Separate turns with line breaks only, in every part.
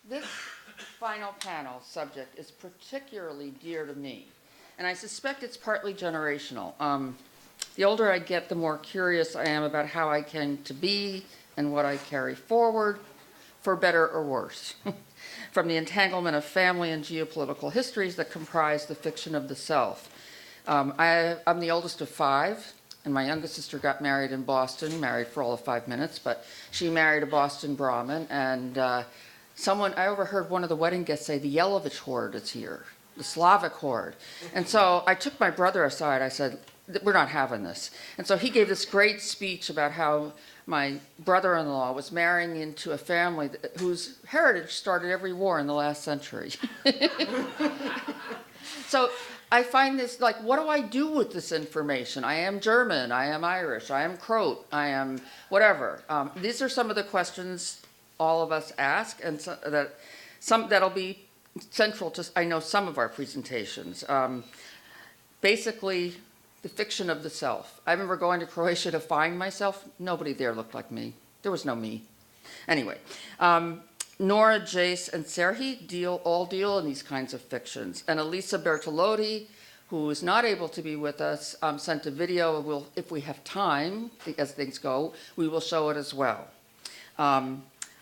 This final panel subject is particularly dear to me, and I suspect it's partly generational. The older I get, the more curious I am about how I came to be and what I carry forward, for better or worse, from the entanglement of family and geopolitical histories that comprise the fiction of the self. I'm the oldest of 5, and my youngest sister got married in Boston, married for all of 5 minutes, but she married a Boston Brahmin, and I overheard one of the wedding guests say, the Yelovich horde is here, the Slavic horde. And so I took my brother aside, I said, we're not having this. And so he gave this great speech about how my brother-in-law was marrying into a family whose heritage started every war in the last century. So I find this, like, what do I do with this information? I am German, I am Irish, I am Croat, I am whatever. These are some of the questions all of us ask, and that'll be central to, I know, some of our presentations. Basically, the fiction of the self. I remember going to Croatia to find myself. Nobody there looked like me. There was no me. Anyway, Nora, Jace, and Serhi all deal in these kinds of fictions. And Elisa Bertolotti, who is not able to be with us, sent a video. If we have time, as things go, we will show it as well.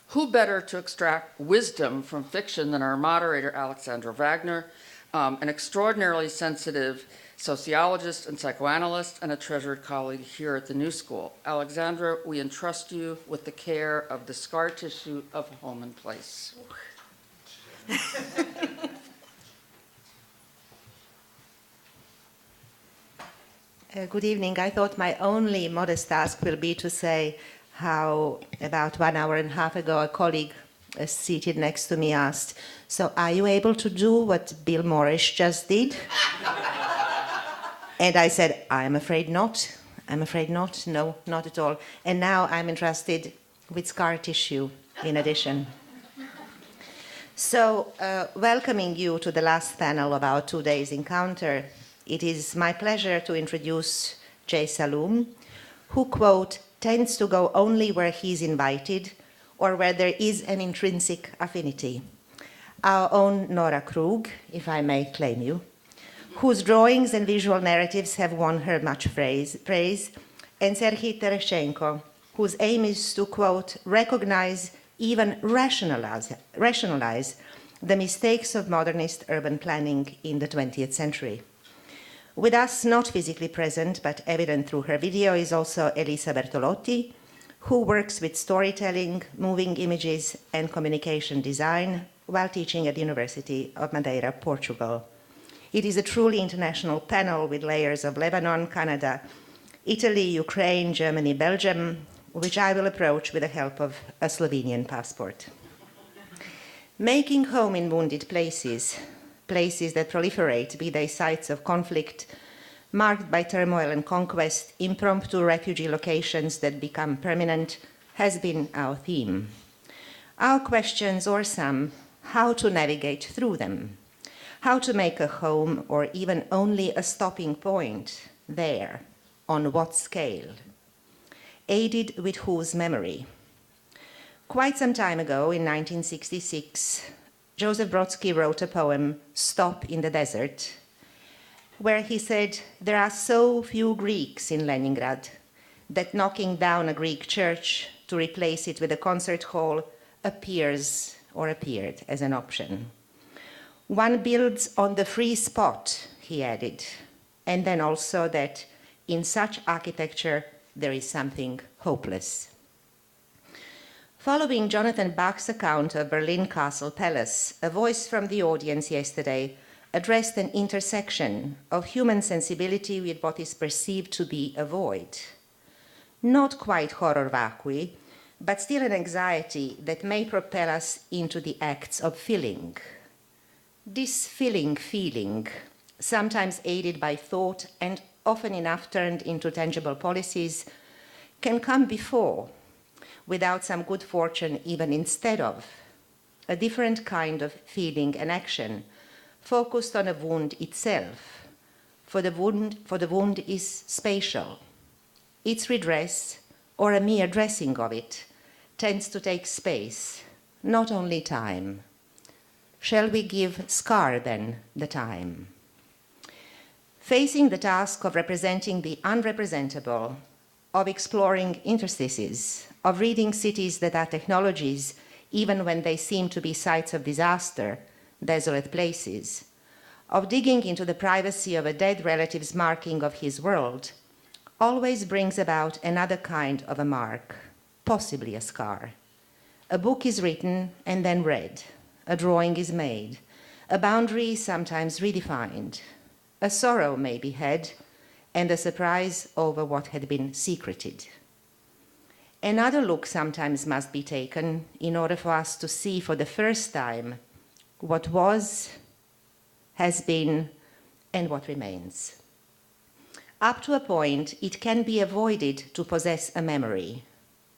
Who better to extract wisdom from fiction than our moderator, Aleksandra Wagner, an extraordinarily sensitive sociologist and psychoanalyst, and a treasured colleague here at the New School. Aleksandra, we entrust you with the care of the scar tissue of home and place.
Good evening. I thought my only modest task will be to say how about 1.5 hours ago a colleague seated next to me asked, so are you able to do what Bill Morris just did? And I said, I'm afraid not. I'm afraid not. No, not at all. And now I'm entrusted with scar tissue in addition. So, welcoming you to the last panel of our 2 days encounter, it is my pleasure to introduce Jay Saloom, who, quote, tends to go only where he's invited or where there is an intrinsic affinity. Our own Nora Krug, if I may claim you, whose drawings and visual narratives have won her much praise, and Serhiy Tereshenko, whose aim is to, quote, recognize, even rationalize the mistakes of modernist urban planning in the 20th century. With us, not physically present, but evident through her video, is also Elisa Bertolotti, who works with storytelling, moving images, and communication design while teaching at the University of Madeira, Portugal. It is a truly international panel with layers of Lebanon, Canada, Italy, Ukraine, Germany, Belgium, which I will approach with the help of a Slovenian passport. Making home in wounded places, places that proliferate, be they sites of conflict, marked by turmoil and conquest, impromptu refugee locations that become permanent, has been our theme. Our questions, or some, how to navigate through them, how to make a home or even only a stopping point there, on what scale, aided with whose memory. Quite some time ago, in 1966, Joseph Brodsky wrote a poem, Stop in the Desert, where he said, there are so few Greeks in Leningrad that knocking down a Greek church to replace it with a concert hall appeared as an option. One builds on the free spot, he added, and then also that in such architecture there is something hopeless. Following Jonathan Bach's account of Berlin Castle Palace, a voice from the audience yesterday addressed an intersection of human sensibility with what is perceived to be a void. Not quite horror vacui, but still an anxiety that may propel us into the acts of filling. This filling feeling, sometimes aided by thought and often enough turned into tangible policies, can come before, without some good fortune even instead of, a different kind of feeling and action, focused on a wound itself, for the wound is spatial. Its redress, or a mere dressing of it, tends to take space, not only time, Shall we give Scar, then, the time? Facing the task of representing the unrepresentable, of exploring interstices, of reading cities that are technologies, even when they seem to be sites of disaster, desolate places, of digging into the privacy of a dead relative's marking of his world, always brings about another kind of a mark, possibly a scar. A book is written and then read. A drawing is made. A boundary is sometimes redefined. A sorrow may be had, and a surprise over what had been secreted. Another look sometimes must be taken in order for us to see for the first time what was, has been, and what remains. Up to a point, it can be avoided to possess a memory.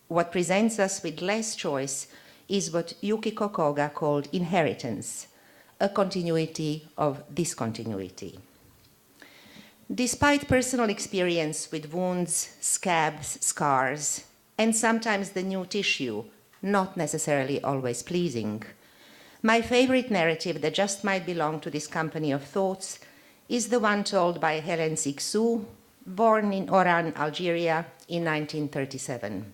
What presents us with less choice is what Yukiko Koga called inheritance, a continuity of discontinuity. Despite personal experience with wounds, scabs, scars, and sometimes the new tissue, not necessarily always pleasing, my favorite narrative that just might belong to this company of thoughts is the one told by Hélène Cixous, born in Oran, Algeria in 1937.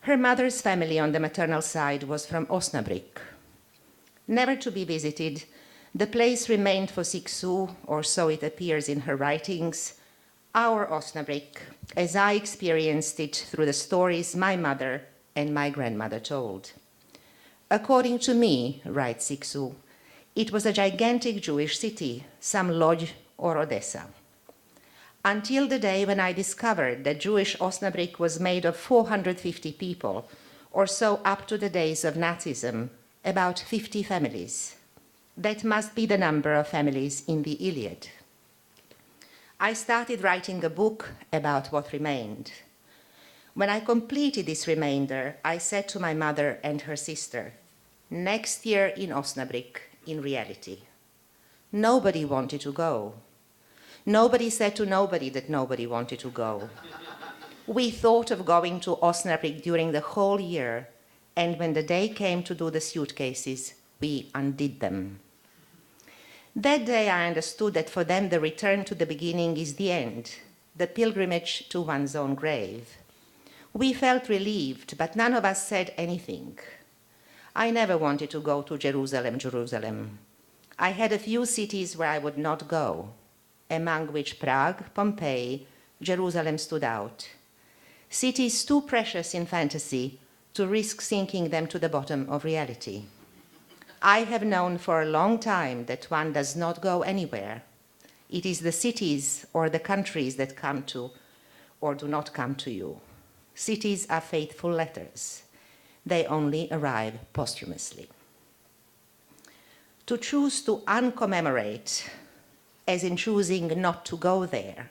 Her mother's family on the maternal side was from Osnabrück. Never to be visited, the place remained for Cixous, or so it appears in her writings, our Osnabrück, as I experienced it through the stories my mother and my grandmother told. According to me, writes Cixous, it was a gigantic Jewish city, some Lodz or Odessa. Until the day when I discovered that Jewish Osnabrück was made of 450 people, or so up to the days of Nazism, about 50 families. That must be the number of families in the Iliad. I started writing a book about what remained. When I completed this remainder, I said to my mother and her sister, next year in Osnabrück, in reality. Nobody wanted to go. Nobody said to nobody that nobody wanted to go. We thought of going to Osnabrück during the whole year, and when the day came to do the suitcases, we undid them. That day I understood that for them the return to the beginning is the end, the pilgrimage to one's own grave. We felt relieved, but none of us said anything. I never wanted to go to Jerusalem. I had a few cities where I would not go, among which Prague, Pompeii, Jerusalem stood out. Cities too precious in fantasy to risk sinking them to the bottom of reality. I have known for a long time that one does not go anywhere. It is the cities or the countries that come to or do not come to you. Cities are faithful letters. They only arrive posthumously. To choose to uncommemorate, as in choosing not to go there,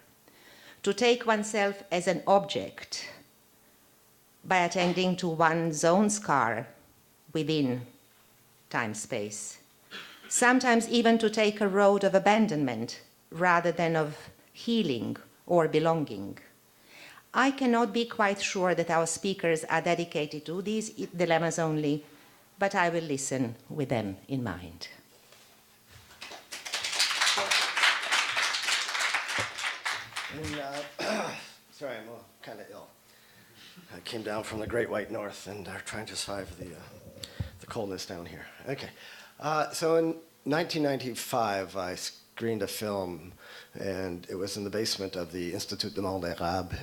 to take oneself as an object by attending to one's own scar within time-space, sometimes even to take a road of abandonment rather than of healing or belonging. I cannot be quite sure that our speakers are dedicated to these dilemmas only, but I will listen with them in mind.
Sorry, I'm kind of ill. I came down from the Great White North and are trying to survive the coldness down here. Okay, so in 1995, I screened a film, and it was in the basement of the Institut du Monde Arabe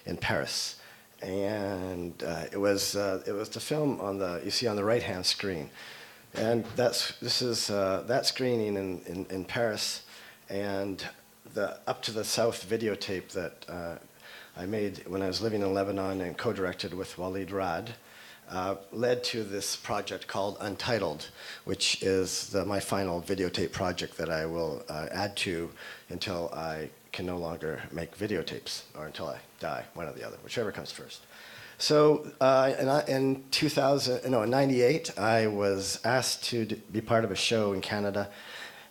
in Paris, and it was the film you see on the right-hand screen, and this is that screening in Paris, and the Up to the South videotape that I made when I was living in Lebanon and co-directed with Walid Rad led to this project called Untitled, which is my final videotape project that I will add to until I can no longer make videotapes, or until I die, one or the other, whichever comes first. So in 98, I was asked to be part of a show in Canada,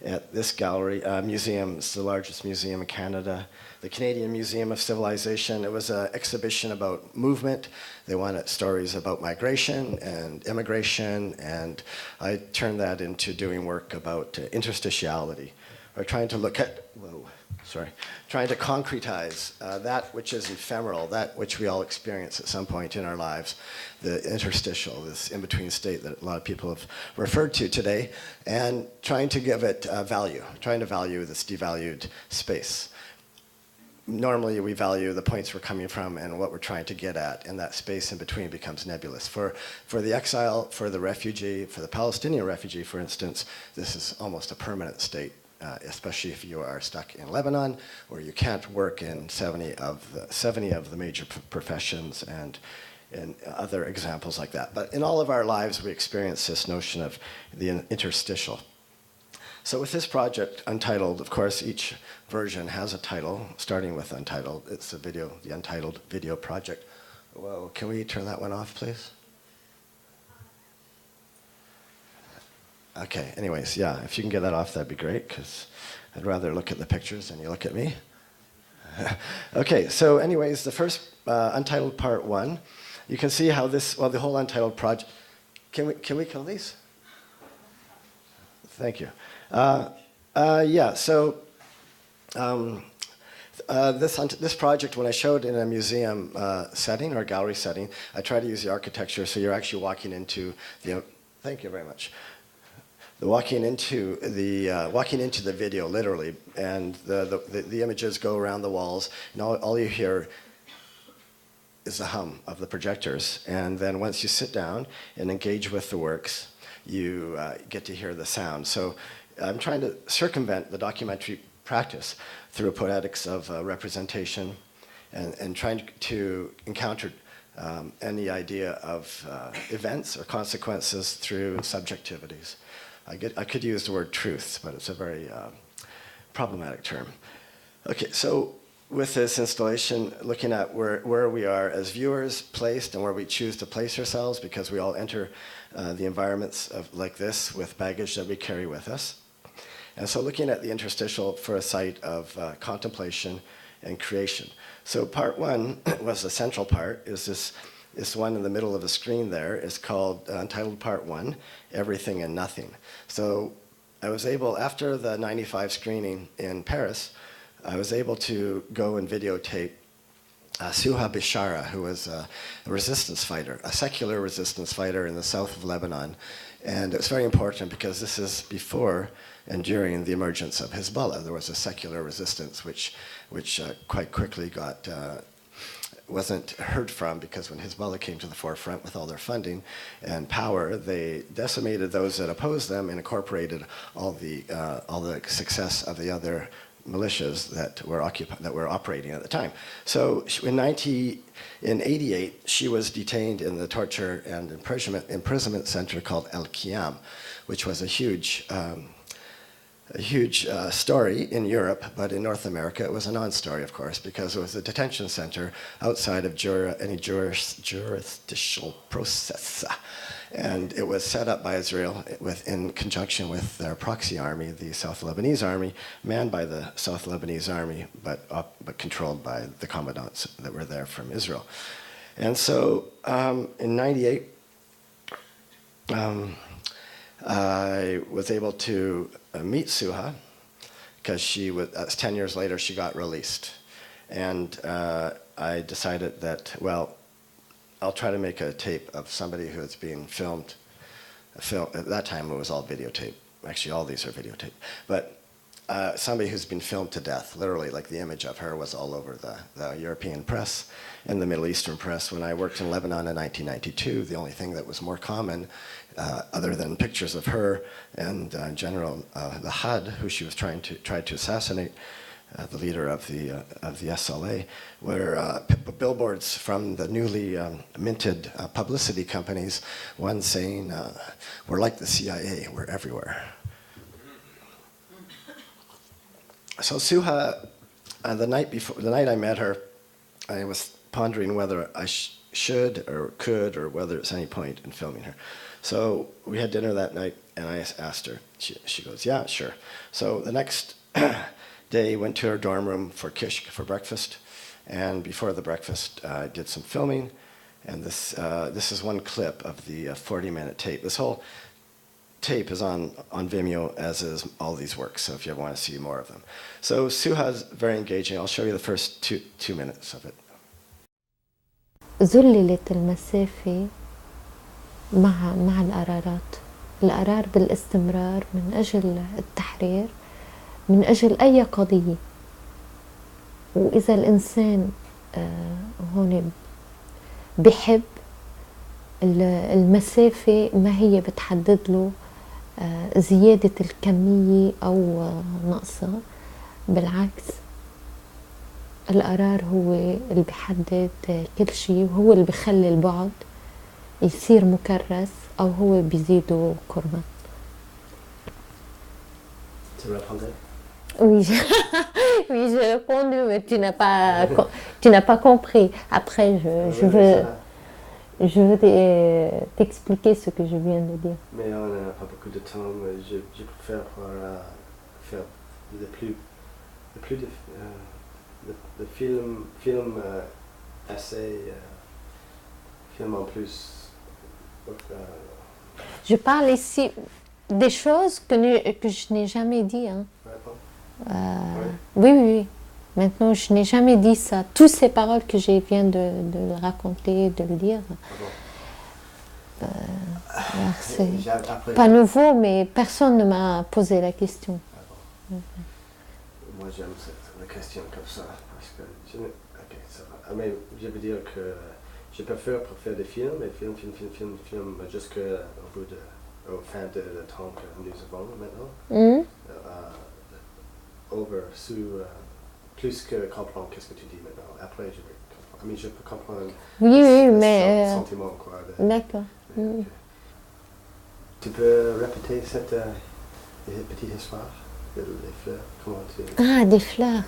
at this gallery. Museum, it's the largest museum in Canada. The Canadian Museum of Civilization. It was an exhibition about movement. They wanted stories about migration and immigration, and I turned that into doing work about interstitiality, or trying to look at, trying to concretize that which is ephemeral, that which we all experience at some point in our lives, the interstitial, this in-between state that a lot of people have referred to today, and trying to give it value, trying to value this devalued space. Normally we value the points we're coming from and what we're trying to get at, and that space in between becomes nebulous. For the exile, for the refugee, for the Palestinian refugee, for instance, this is almost a permanent state, especially if you are stuck in Lebanon, where you can't work in 70 of the major professions, and other examples like that. But in all of our lives, we experience this notion of the interstitial. So with this project, Untitled, of course, each version has a title, starting with Untitled. It's the Untitled Video Project. Whoa, can we turn that one off, please? Okay, anyways, yeah, if you can get that off, that'd be great, because I'd rather look at the pictures than you look at me. Okay, so anyways, the first Untitled Part 1, you can see how this, the whole Untitled project, can we kill these? Thank you. Yeah, so this project, when I showed in a museum setting or gallery setting, I try to use the architecture so you're actually walking into the, thank you very much, walking into the video literally, and the images go around the walls, and all you hear is the hum of the projectors, and then once you sit down and engage with the works, you get to hear the sound. So I'm trying to circumvent the documentary practice through poetics of representation, and trying to encounter any idea of events or consequences through subjectivities. I could use the word truth, but it's a very problematic term. Okay, so with this installation, looking at where we are as viewers placed and where we choose to place ourselves, because we all enter the environments like this with baggage that we carry with us. And so looking at the interstitial for a site of contemplation and creation. So part 1 was the central part, is this one in the middle of the screen there, is called Untitled Part 1, Everything and Nothing. So I was able, after the 95 screening in Paris, I was able to go and videotape Suha Bishara, who was a resistance fighter, a secular resistance fighter in the south of Lebanon. And it's very important because this is before and during the emergence of Hezbollah. There was a secular resistance which quite quickly wasn't heard from, because when Hezbollah came to the forefront with all their funding and power, they decimated those that opposed them and incorporated all the success of the other militias that were operating at the time. So in 88, she was detained in the torture and imprisonment center called El Qiyam, which was a huge story in Europe, but in North America it was a non-story, of course, because it was a detention center outside of any jurisdictional process. And it was set up by Israel in conjunction with their proxy army, the South Lebanese Army, manned by the South Lebanese Army, but controlled by the commandants that were there from Israel. And so in 98, I was able to meet Suha, because 10 years later she got released. And I decided that, well, I'll try to make a tape of somebody who is being filmed. At that time it was all videotape. Actually, all these are videotape. But somebody who's been filmed to death, literally, like the image of her was all over the European press and the Middle Eastern press. When I worked in Lebanon in 1992, the only thing that was more common, other than pictures of her and General the HUD, who she was tried to assassinate, the leader of the SLA, were billboards from the newly minted publicity companies, one saying, "We're like the CIA, we're everywhere." So Suha, the night I met her, I was pondering whether I should or could or whether it's any point in filming her. So we had dinner that night, and I asked her. She goes, yeah, sure. So the next day, went to her dorm room for kishk for breakfast, and before the breakfast, I did some filming, and this is one clip of the 40-minute tape. This whole tape is on Vimeo, as is all these works, so if you ever want to see more of them. So Suha's very engaging. I'll show you the first two minutes of it.
ذللت المسافة مع القرارات. القرار بالاستمرار من أجل التحرير، من أجل أي قضية. وإذا الإنسان هون بحب، المسافة ما هي بتحدد له زيادة الكمية أو نقصها، بالعكس القرار هو اللي بيحدد كل شيء، وهو اللي بيخلي البعد يصير مكرس أو هو بيزيده قربا. Oui, oui, j'ai répondu, mais tu n'as pas compris. Après, je veux t'expliquer ce que je viens de dire.
Mais on n'a pas beaucoup de temps. Je préfère faire le film assez, film en plus.
Je parle ici des choses que je n'ai jamais dit. Hein. Oui, oui, oui. Maintenant, je n'ai jamais dit ça. Toutes ces paroles que je viens de le raconter, de le dire, c'est pas nouveau, mais personne ne m'a posé la question.
Moi, j'aime la question comme ça, parce que mais je veux dire que je préfère faire des films, et film, au fin de temps que nous avons maintenant. Plus que comprendre qu'est-ce que tu dis maintenant. Après, je vais comprendre. Mais je peux comprendre
mais
sentiment, quoi.
D'accord.
Tu peux répéter cette petite histoire des fleurs? Comment tu...
Ah, des fleurs.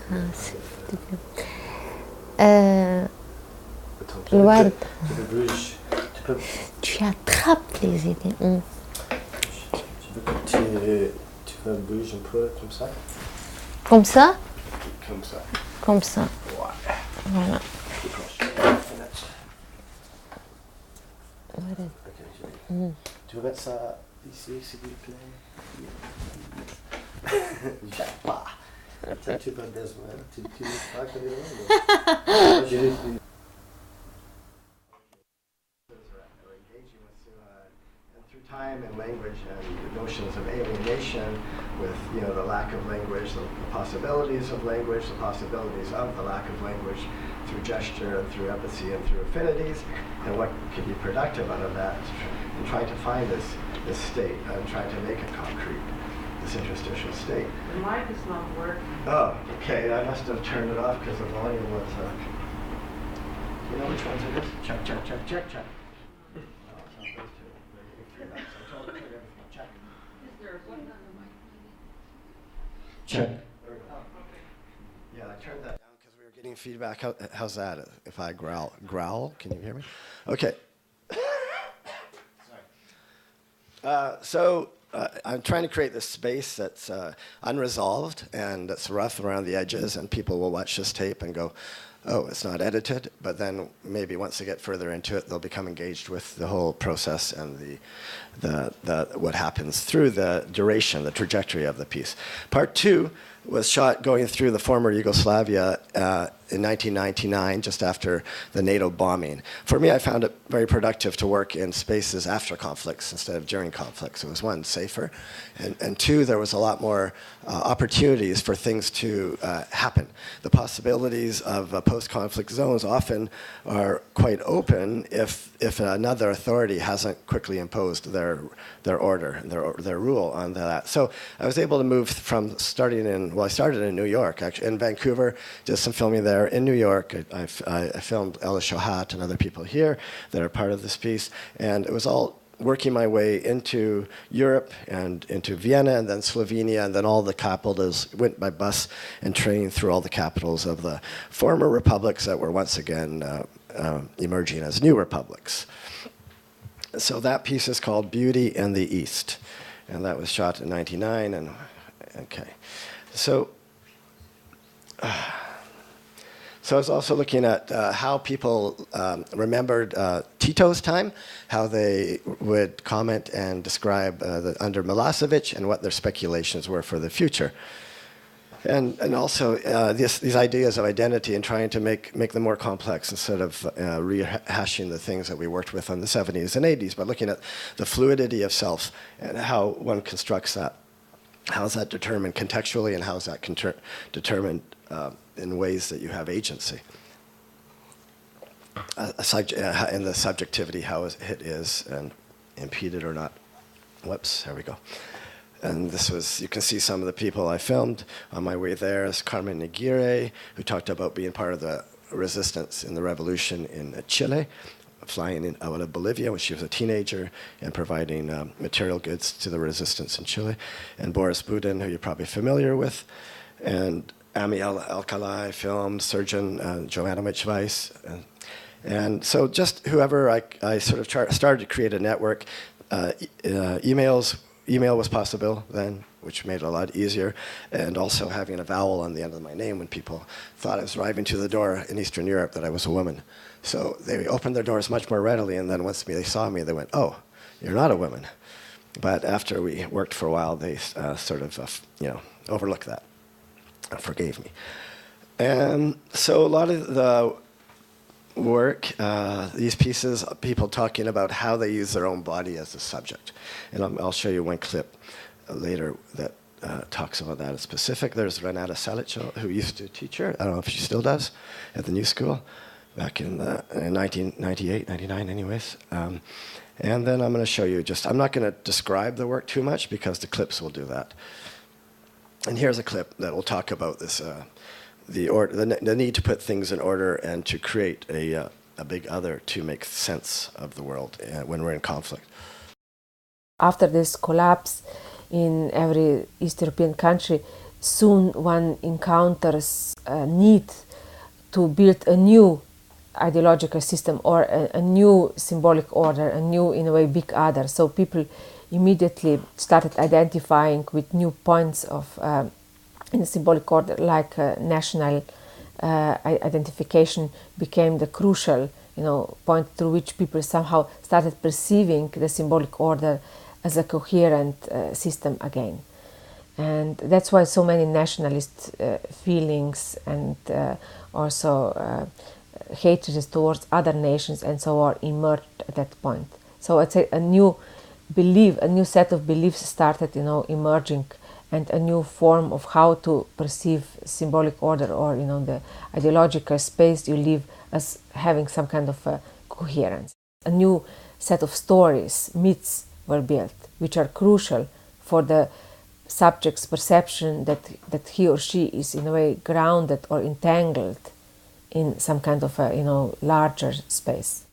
Tu attrapes les idées.
Tu peux bouger un peu comme ça?
Comme ça?
Comme ça.
Comme ça.
Ouais.
Voilà.
Voilà. Okay, tu veux mettre ça ici, s'il vous plaît? J'ai pas. Tu peux besoin. Tu ne pas que time and language and notions of alienation with, the lack of language, the possibilities of language, the possibilities of the lack of language through gesture and through empathy and through affinities, and what could be productive out of that, and trying to find this state and trying to make it concrete, this interstitial state.
The mic is not working.
Oh, okay, I must have turned it off because the volume was, you know which ones it is? Check, check, check, check, check. Check. Yeah, I turned that down because we were getting feedback. How's that? If I growl, can you hear me? Okay. Sorry. I'm trying to create this space that's unresolved and that's rough around the edges, and people will watch this tape and go, oh, it's not edited, but then maybe once they get further into it, they'll become engaged with the whole process and the what happens through the duration, the trajectory of the piece. Part 2 was shot going through the former Yugoslavia in 1999, just after the NATO bombing. For me, I found it very productive to work in spaces after conflicts instead of during conflicts. It was, one, safer, and two, there was a lot more opportunities for things to happen. The possibilities of post-conflict zones often are quite open if another authority hasn't quickly imposed their order, their rule on that. So I was able to move from starting in, well, I started in New York, actually, in Vancouver, did some filming there. In New York, I filmed Ella Shohat and other people here that are part of this piece, and it was all working my way into Europe and into Vienna and then Slovenia, and then all the capitals, went by bus and train through all the capitals of the former republics that were once again emerging as new republics. So that piece is called Beauty in the East, and that was shot in '99. And okay, so I was also looking at how people remembered Tito's time, how they would comment and describe under Milosevic and what their speculations were for the future. And also these ideas of identity and trying to make them more complex instead of rehashing the things that we worked with in the 70s and 80s, but looking at the fluidity of self and how one constructs that. How is that determined contextually, and how is that determined in ways that you have agency? In the subjectivity, how it is and impeded or not. Whoops, there we go. And this was, you can see some of the people I filmed. On my way there is Carmen Aguirre, who talked about being part of the resistance in the revolution in Chile, flying out of Bolivia when she was a teenager and providing material goods to the resistance in Chile. And Boris Budin, who you're probably familiar with. And Ami Alcalá filmed, surgeon Joanna Mitch-Weiss. And so just whoever, I sort of started to create a network. Email was possible then, which made it a lot easier, and also having a vowel on the end of my name when people thought I was arriving to the door in Eastern Europe that I was a woman. So they opened their doors much more readily, and then once they saw me, they went, "Oh, you're not a woman." But after we worked for a while, they sort of, overlooked that, forgave me. And so a lot of the work, these pieces, people talking about how they use their own body as a subject. And I'll show you one clip later that talks about that in specific. There's Renata Salic, who used to teach her. I don't know if she still does, at the New School, back in 1998, 99 anyways. And then I'm going to show you I'm not going to describe the work too much because the clips will do that. And here's a clip that will talk about this, the need to put things in order and to create a big other to make sense of the world when we're in conflict.
After this collapse in every East European country, soon one encounters a need to build a new ideological system or a new symbolic order, a new, in a way, big other. So people immediately started identifying with new points of in the symbolic order, like national identification became the crucial, point through which people somehow started perceiving the symbolic order as a coherent system again. And that's why so many nationalist feelings and also hatred towards other nations and so on emerged at that point. So it's a new belief, a new set of beliefs started, emerging, and a new form of how to perceive symbolic order or, the ideological space you live as having some kind of coherence. A new set of stories, myths were built, which are crucial for the subject's perception that he or she is in a way grounded or entangled in some kind of a, larger space.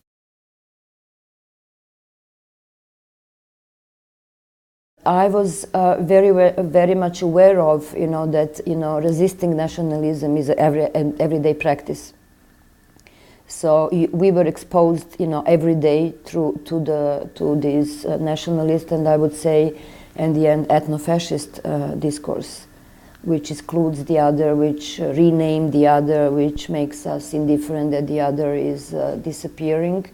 I was very much aware of, that, resisting nationalism is an everyday practice. So we were exposed, every day to this nationalist, and I would say, in the end, ethno-fascist discourse, which excludes the other, which rename the other, which makes us indifferent that the other is disappearing.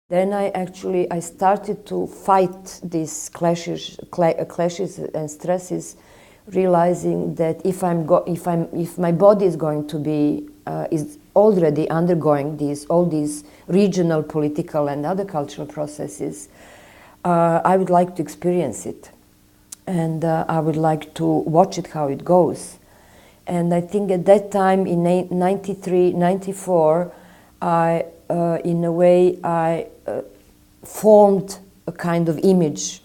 Then I started to fight these clashes and stresses, realizing that if my body is going to be is already undergoing all these regional, political, and other cultural processes, I would like to experience it, and I would like to watch it how it goes. And I think at that time in 93, 94, in a way, I formed a kind of image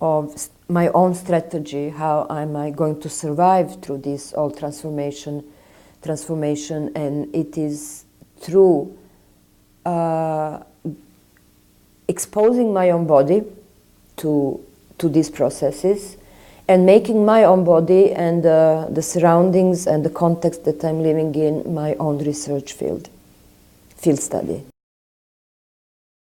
of my own strategy. How am I going to survive through this all transformation? And it is through exposing my own body to these processes, and making my own body and the surroundings and the context that I'm living in my own research field study.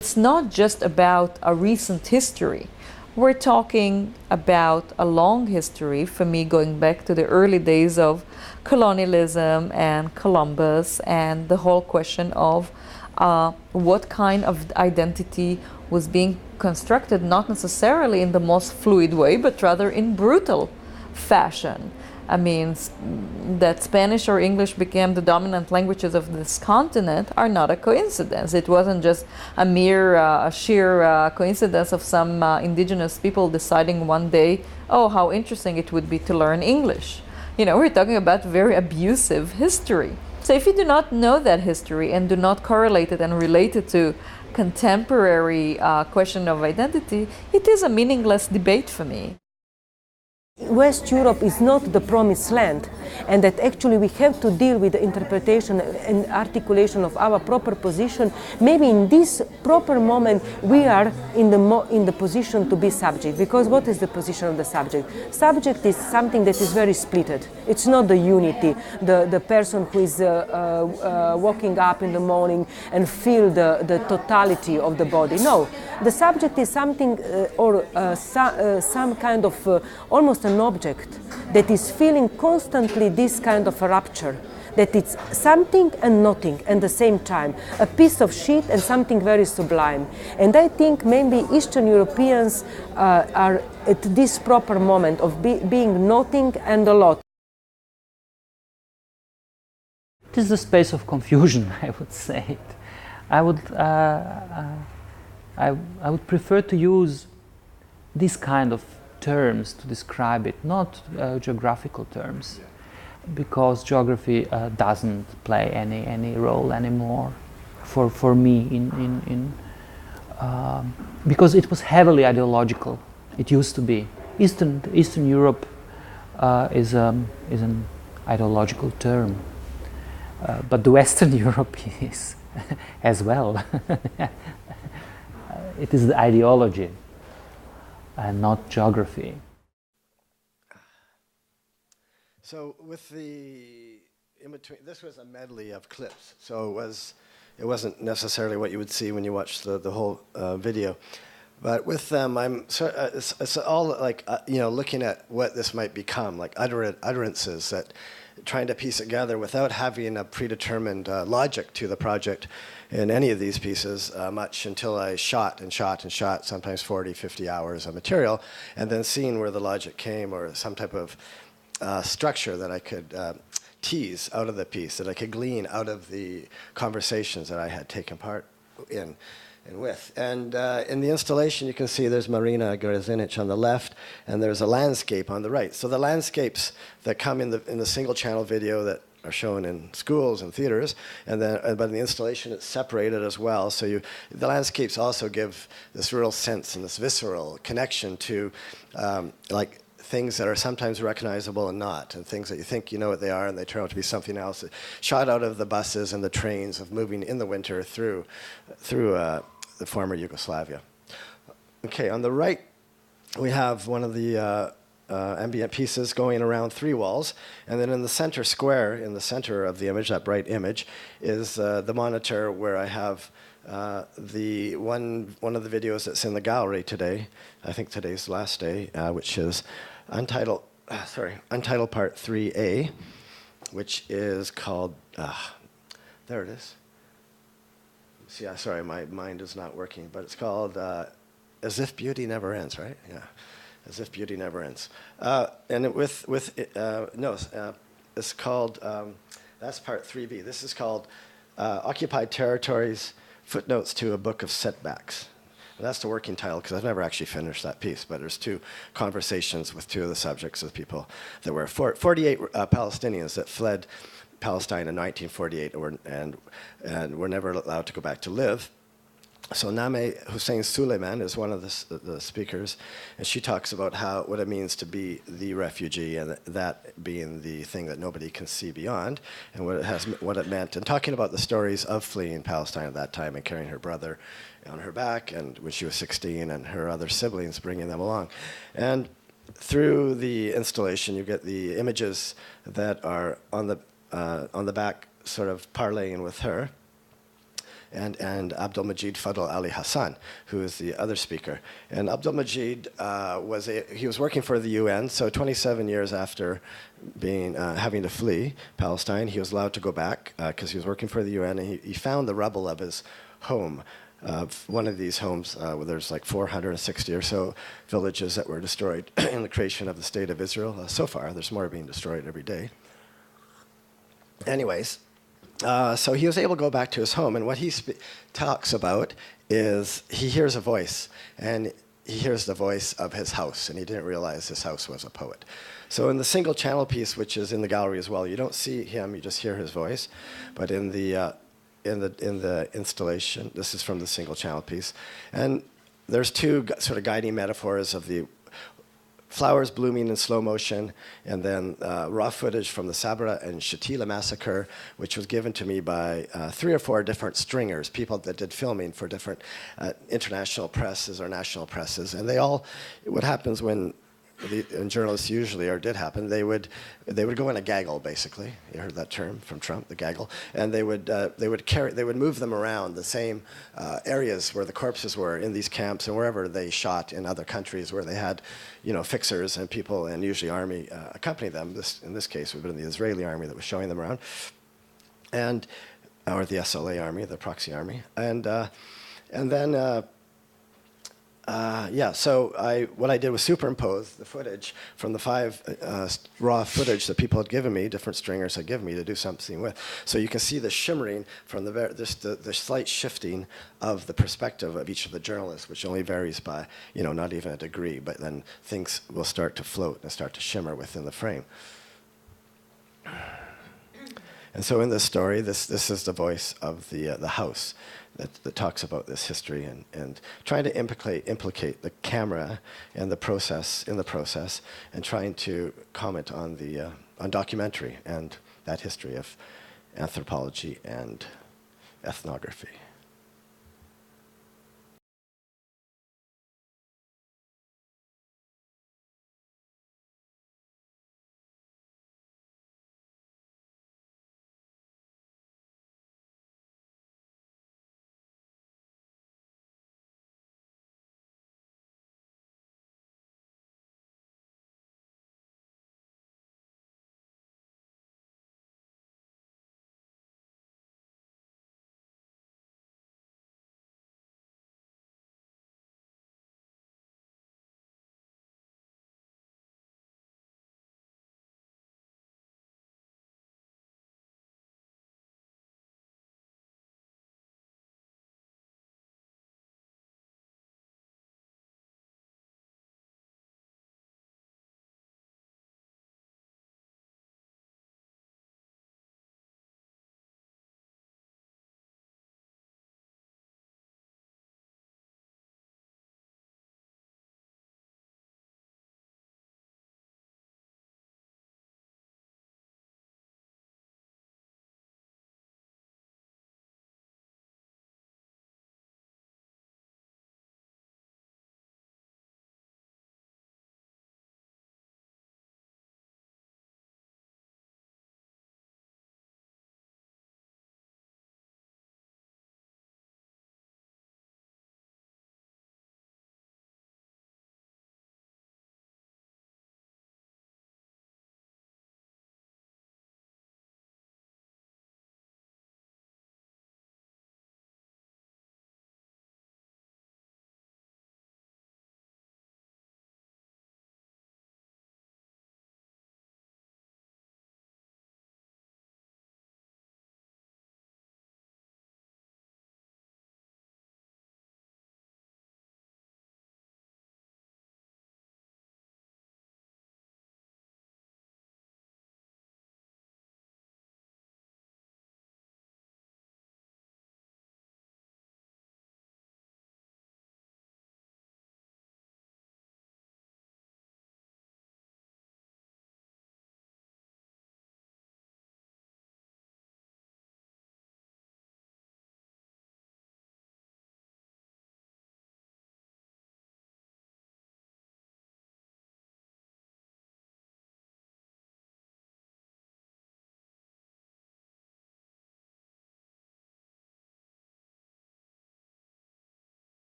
It's not just about a recent history. We're talking about a long history, for me going back to the early days of colonialism and Columbus and the whole question of what kind of identity was being constructed, not necessarily in the most fluid way, but rather in brutal fashion. I mean, that Spanish or English became the dominant languages of this continent are not a coincidence. It wasn't just a mere, sheer coincidence of some indigenous people deciding one day, oh, how interesting it would be to learn English. You know, we're talking about very abusive history. So if you do not know that history and do not correlate it and relate it to contemporary question of identity, it is a meaningless debate for me.
West Europe is not the promised land, and that actually we have to deal with the interpretation and articulation of our proper position. Maybe in this proper moment we are in the position to be subject, because what is the position of the subject? Subject is something that is very splitted. It's not the unity, the person who is waking up in the morning and feel the totality of the body. No, the subject is something some kind of almost an object that is feeling constantly this kind of a rupture, that it's something and nothing at the same time, a piece of shit and something very sublime. And I think maybe Eastern Europeans are at this proper moment of being nothing and a lot.
It is a space of confusion, I would say. I would prefer to use this kind of terms to describe it, not geographical terms, because geography doesn't play any role anymore for me because it was heavily ideological. It used to be. Eastern Europe is an ideological term, but the Western Europe is as well. It is the ideology and not geography.
So with the in between, this was a medley of clips. So it wasn't necessarily what you would see when you watch the whole video. But with them, it's all like looking at what this might become, like utterances that trying to piece it together without having a predetermined logic to the project in any of these pieces much, until I shot and shot and shot, sometimes 40, 50 hours of material, and then seeing where the logic came, or some type of structure that I could tease out of the piece, that I could glean out of the conversations that I had taken part in and with. And in the installation, you can see there's Marina Grezinic on the left, and there's a landscape on the right. So the landscapes that come in the single channel video that are shown in schools and theaters, and then but in the installation it's separated as well. So the landscapes also give this real sense and this visceral connection to like things that are sometimes recognizable and not, and things that you think you know what they are and they turn out to be something else. Shot out of the buses and the trains of moving in the winter through the former Yugoslavia. Okay, on the right we have one of the ambient pieces going around 3 walls, and then in the center square, in the center of the image, that bright image, is the monitor where I have the one of the videos that's in the gallery today. I think today's the last day, which is Untitled Part 3A, which is called, there it is. See, sorry, my mind is not working, but it's called As If Beauty Never Ends, right? Yeah. As If Beauty Never Ends. And it's called, that's part 3B. This is called Occupied Territories, Footnotes to a Book of Setbacks. And that's the working title, because I've never actually finished that piece, but there's 2 conversations with 2 of the subjects of people that were 48 Palestinians that fled Palestine in 1948 and were never allowed to go back to live. So Name Hussein Suleiman is one of the speakers, and she talks about what it means to be the refugee, and that being the thing that nobody can see beyond, and what it meant, and talking about the stories of fleeing Palestine at that time and carrying her brother on her back, and when she was 16, and her other siblings bringing them along. And through the installation, you get the images that are on the back, sort of parlaying with her, and Abdulmajid Fadl Ali Hassan, who is the other speaker. And Abdulmajid he was working for the UN, so 27 years after being having to flee Palestine, he was allowed to go back because he was working for the UN, and he found the rubble of his home. One of these homes, where there's like 460 or so villages that were destroyed in the creation of the State of Israel. So far, there's more being destroyed every day. Anyways, so he was able to go back to his home, and what he talks about is he hears a voice, and he hears the voice of his house, and he didn't realize his house was a poet. So in the single channel piece, which is in the gallery as well, you don't see him, you just hear his voice. But in the installation, this is from the single channel piece, and there's two sort of guiding metaphors of the flowers blooming in slow motion, and then raw footage from the Sabra and Shatila massacre, which was given to me by 3 or 4 different stringers, people that did filming for different international presses or national presses. And they all, what happens when and journalists usually, or did happen, they would go in a gaggle, basically. You heard that term from Trump, the gaggle, and they would move them around the same areas where the corpses were in these camps and wherever they shot in other countries where they had, fixers and people, and usually army accompany them. In this case, it would have been the Israeli army that was showing them around, or the SLA army, the proxy army, and then. So what I did was superimpose the footage from the 5 raw footage that people had given me, different stringers had given me to do something with. So you can see the shimmering from the slight shifting of the perspective of each of the journalists, which only varies by, not even a degree, but then things will start to float and start to shimmer within the frame. And so in this story, this is the voice of the house that talks about this history and trying to implicate the camera and the process in the process, and trying to comment on documentary and that history of anthropology and ethnography.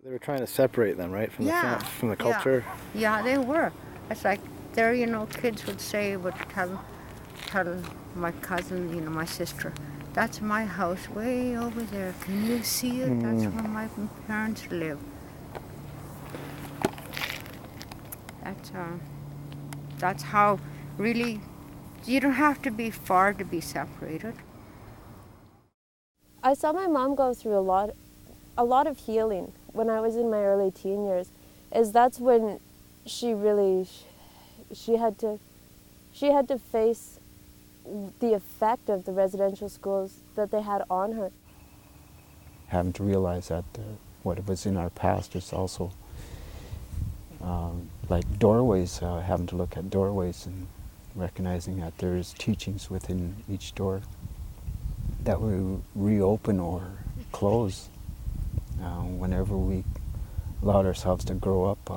They were trying to separate them, right, from the culture.
Yeah, they were. It's like there, kids would tell my cousin, my sister, that's my house way over there. Can you see it? That's where my parents live. That's how really, you don't have to be far to be separated.
I saw my mom go through a lot of healing when I was in my early teen years. That's when she had to face the effect of the residential schools that they had on her.
Having to realize that what was in our past is also like doorways, having to look at doorways and recognizing that there's teachings within each door that we reopen or close whenever we allowed ourselves to grow up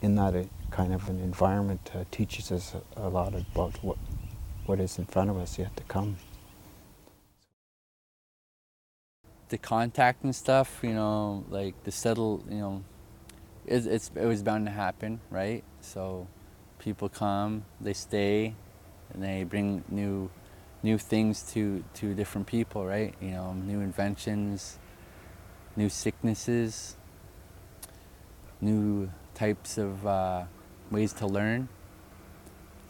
in that kind of an environment. Teaches us a lot about what is in front of us yet to come.
The contact and stuff, like the settle, it was bound to happen, right? So people come, they stay, and they bring new things to different people, right? New inventions, new sicknesses, new types of ways to learn,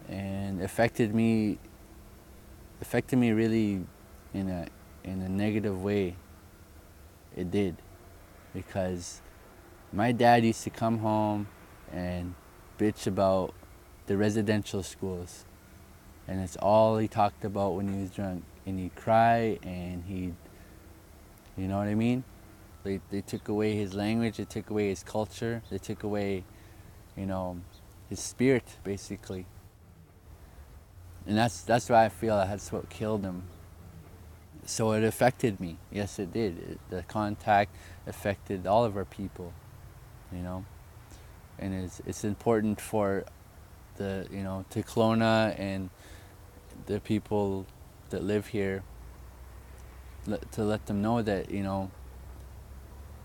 and affected me really in a negative way. It did, because my dad used to come home and bitch about the residential schools, and it's all he talked about when he was drunk, and he'd cry, and he'd, you know what I mean? They took away his language, they took away his culture, they took away, his spirit, basically. And that's why I feel that's what killed him. So it affected me. Yes, it did. The contact affected all of our people, And it's important for the, to Kelowna and the people that live here to let them know that,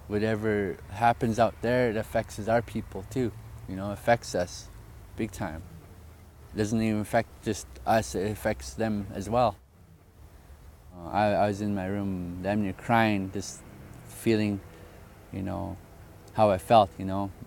whatever happens out there, it affects our people too, affects us big time. It doesn't even affect just us, it affects them as well. I was in my room damn near crying, just feeling, how I felt,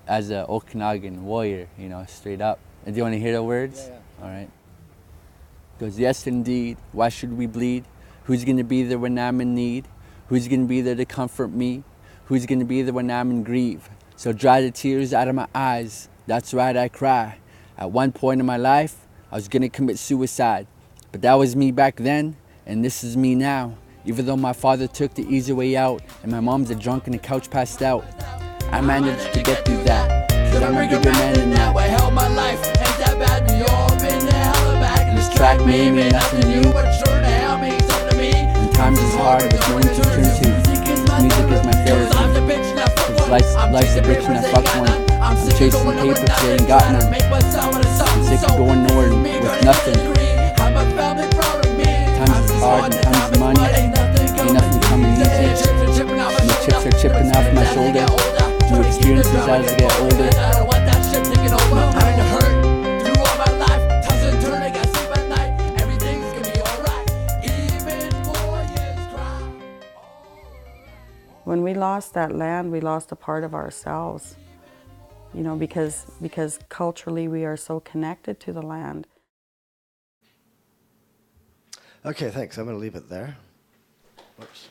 as an Okanagan warrior, straight up. And do you want to hear the words? Yeah. All right. It goes, yes indeed, why should we bleed? Who's gonna be there when I'm in need? Who's gonna be there to comfort me? Who's gonna be there when I'm in grief? So dry the tears out of my eyes, that's right, I cry. At one point in my life, I was gonna commit suicide, but that was me back then, and this is me now. Even though my father took the easy way out, and my mom's a drunk on the couch passed out, I managed to get through that, cause I'm a bigger man than that. I held my life, ain't that bad, we all been the hell back. And this track may mean nothing new, but sure to hell means something to me. When times is hard, there's no one to turn to. Music is my favorite thing, cause life's a bitch and I fuck one. I'm chasing paper cause I ain't got none. I'm sick of going nowhere with nothing. Times is hard and times is money. Ain't nothing coming easy. And the chips are chipping off my shoulder. New experiences as I get older. No time to hurt. Through all my life, toss and turn, I got sleep at night. Everything's gonna be alright. Even 4 years cry.
When we lost that land, we lost a part of ourselves. Because culturally we are so connected to the land.
Okay, thanks. I'm going to leave it there. Whoops.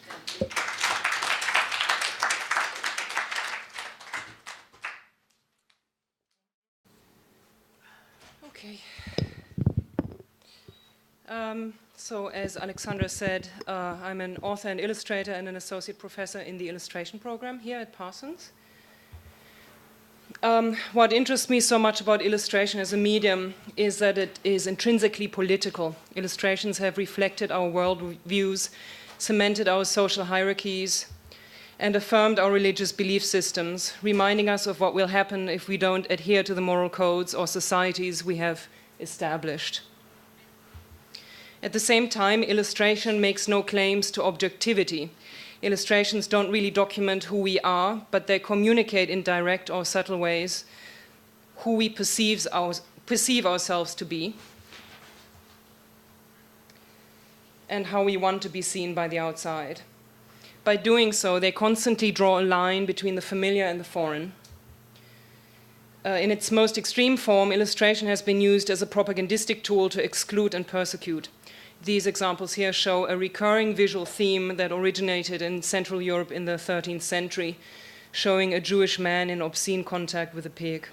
Okay. So as Aleksandra said, I'm an author and illustrator and an associate professor in the illustration program here at Parsons. What interests me so much about illustration as a medium is that it is intrinsically political. Illustrations have reflected our world views, cemented our social hierarchies, and affirmed our religious belief systems, reminding us of what will happen if we don't adhere to the moral codes or societies we have established. At the same time, illustration makes no claims to objectivity. Illustrations don't really document who we are, but they communicate in direct or subtle ways who we perceive ourselves to be and how we want to be seen by the outside. By doing so, they constantly draw a line between the familiar and the foreign. In its most extreme form, illustration has been used as a propagandistic tool to exclude and persecute. These examples here show a recurring visual theme that originated in Central Europe in the 13th century, showing a Jewish man in obscene contact with a pig.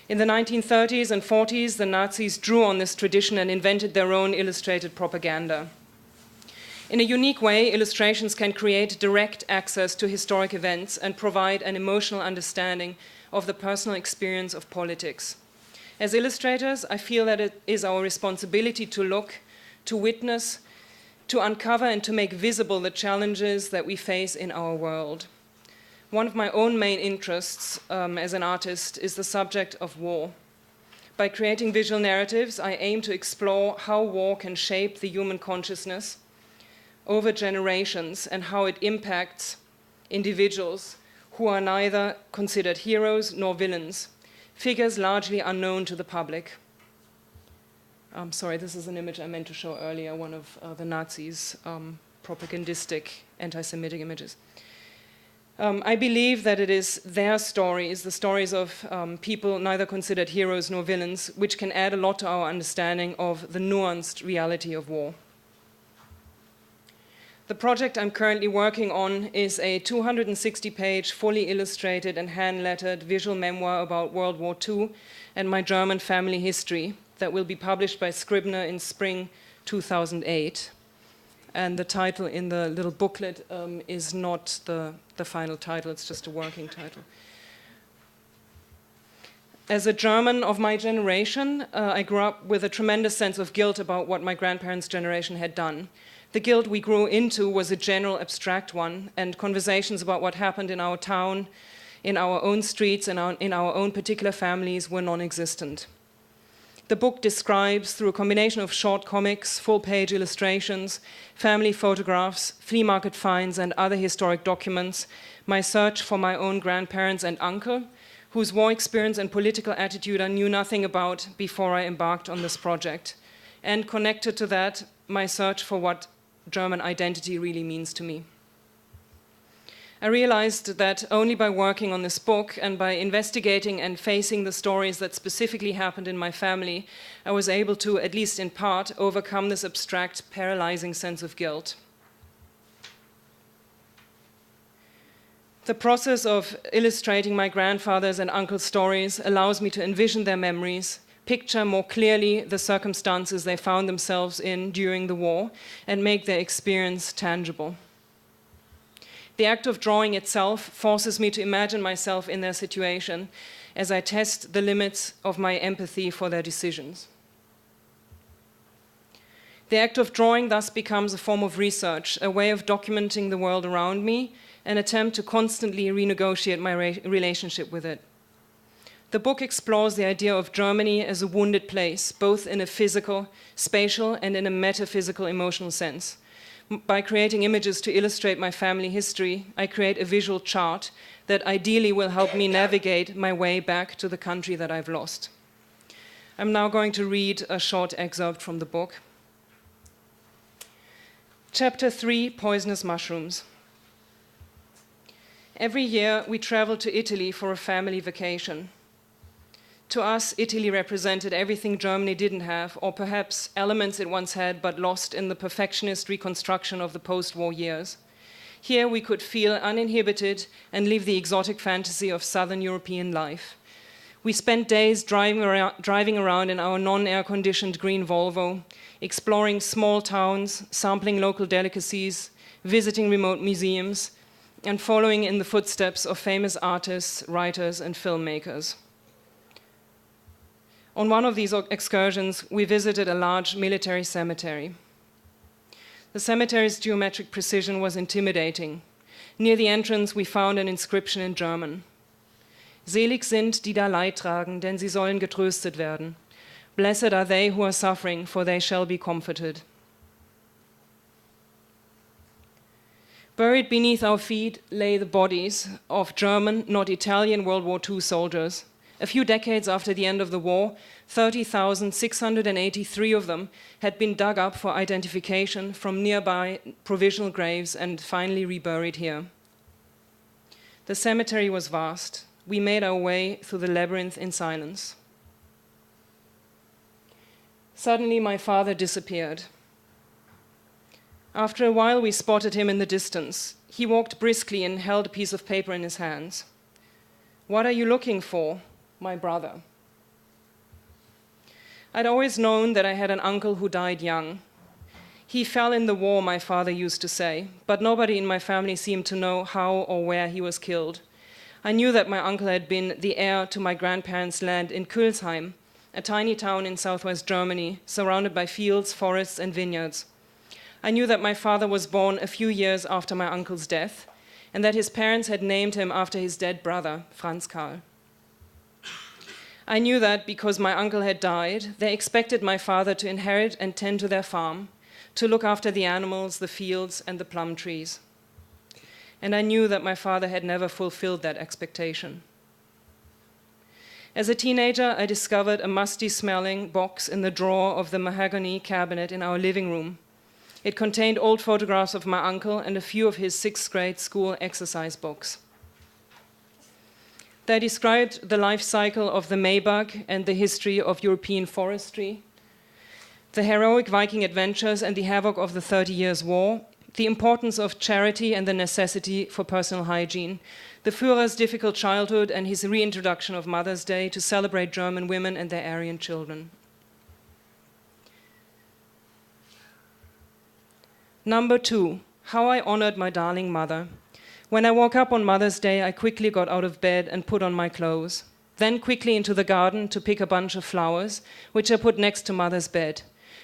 In the 1930s and 40s, the Nazis drew on this tradition and invented their own illustrated propaganda. In a unique way, illustrations can create direct access to historic events and provide an emotional understanding of the personal experience of politics. As illustrators, I feel that it is our responsibility to look, to witness, to uncover and to make visible the challenges that we face in our world. One of my own main interests as an artist is the subject of war. By creating visual narratives, I aim to explore how war can shape the human consciousness over generations and how it impacts individuals who are neither considered heroes nor villains, figures largely unknown to the public. I'm sorry, this is an image I meant to show earlier, one of the Nazis' propagandistic anti-Semitic images. I believe that it is their stories, the stories of people neither considered heroes nor villains, which can add a lot to our understanding of the nuanced reality of war. The project I'm currently working on is a 260-page, fully illustrated and hand-lettered visual memoir about World War II and my German family history that will be published by Scribner in spring 2008. And the title in the little booklet is not the final title, it's just a working title. As a German of my generation, I grew up with a tremendous sense of guilt about what my grandparents' generation had done. The guilt we grew into was a general abstract one, and conversations about what happened in our town, in our own streets, and in our own particular families were non-existent. The book describes, through a combination of short comics, full-page illustrations, family photographs, flea market finds, and other historic documents, my search for my own grandparents and uncle, whose war experience and political attitude I knew nothing about before I embarked on this project, and connected to that, my search for what German identity really means to me. I realized that only by working on this book and by investigating and facing the stories that specifically happened in my family, I was able to, at least in part, overcome this abstract, paralyzing sense of guilt. The process of illustrating my grandfather's and uncle's stories allows me to envision their memories, picture more clearly the circumstances they found themselves in during the war, and make their experience tangible. The act of drawing itself forces me to imagine myself in their situation as I test the limits of my empathy for their decisions. The act of drawing thus becomes a form of research, a way of documenting the world around me, an attempt to constantly renegotiate my relationship with it. The book explores the idea of Germany as a wounded place, both in a physical, spatial, and in a metaphysical, emotional sense. By creating images to illustrate my family history, I create a visual chart that ideally will help me navigate my way back to the country that I've lost. I'm now going to read a short excerpt from the book. Chapter 3, Poisonous Mushrooms. Every year, we travel to Italy for a family vacation. To us, Italy represented everything Germany didn't have, or perhaps elements it once had but lost in the perfectionist reconstruction of the post-war years. Here we could feel uninhibited and live the exotic fantasy of Southern European life. We spent days driving around in our non-air-conditioned green Volvo, exploring small towns, sampling local delicacies, visiting remote museums, and following in the footsteps of famous artists, writers, and filmmakers. On one of these excursions, we visited a large military cemetery. The cemetery's geometric precision was intimidating. Near the entrance, we found an inscription in German. Selig sind, die da Leid tragen, denn sie sollen getröstet werden. Blessed are they who are suffering, for they shall be comforted. Buried beneath our feet lay the bodies of German, not Italian, World War II soldiers. A few decades after the end of the war, 30,683 of them had been dug up for identification from nearby provisional graves and finally reburied here. The cemetery was vast. We made our way through the labyrinth in silence. Suddenly, my father disappeared. After a while, we spotted him in the distance. He walked briskly and held a piece of paper in his hands. "What are you looking for?" "My brother." I'd always known that I had an uncle who died young. He fell in the war, my father used to say, but nobody in my family seemed to know how or where he was killed. I knew that my uncle had been the heir to my grandparents' land in Kölsheim, a tiny town in southwest Germany, surrounded by fields, forests, and vineyards. I knew that my father was born a few years after my uncle's death, and that his parents had named him after his dead brother, Franz Karl. I knew that because my uncle had died, they expected my father to inherit and tend to their farm, to look after the animals, the fields, and the plum trees. And I knew that my father had never fulfilled that expectation. As a teenager, I discovered a musty-smelling box in the drawer of the mahogany cabinet in our living room. It contained old photographs of my uncle and a few of his sixth grade school exercise books. They described the life cycle of the Maybug and the history of European forestry, the heroic Viking adventures and the havoc of the 30 Years' War, the importance of charity and the necessity for personal hygiene, the Führer's difficult childhood and his reintroduction of Mother's Day to celebrate German women and their Aryan children. Number 2, how I honored my darling mother. When I woke up on Mother's Day, I quickly got out of bed and put on my clothes. Then quickly into the garden to pick a bunch of flowers, which I put next to Mother's bed.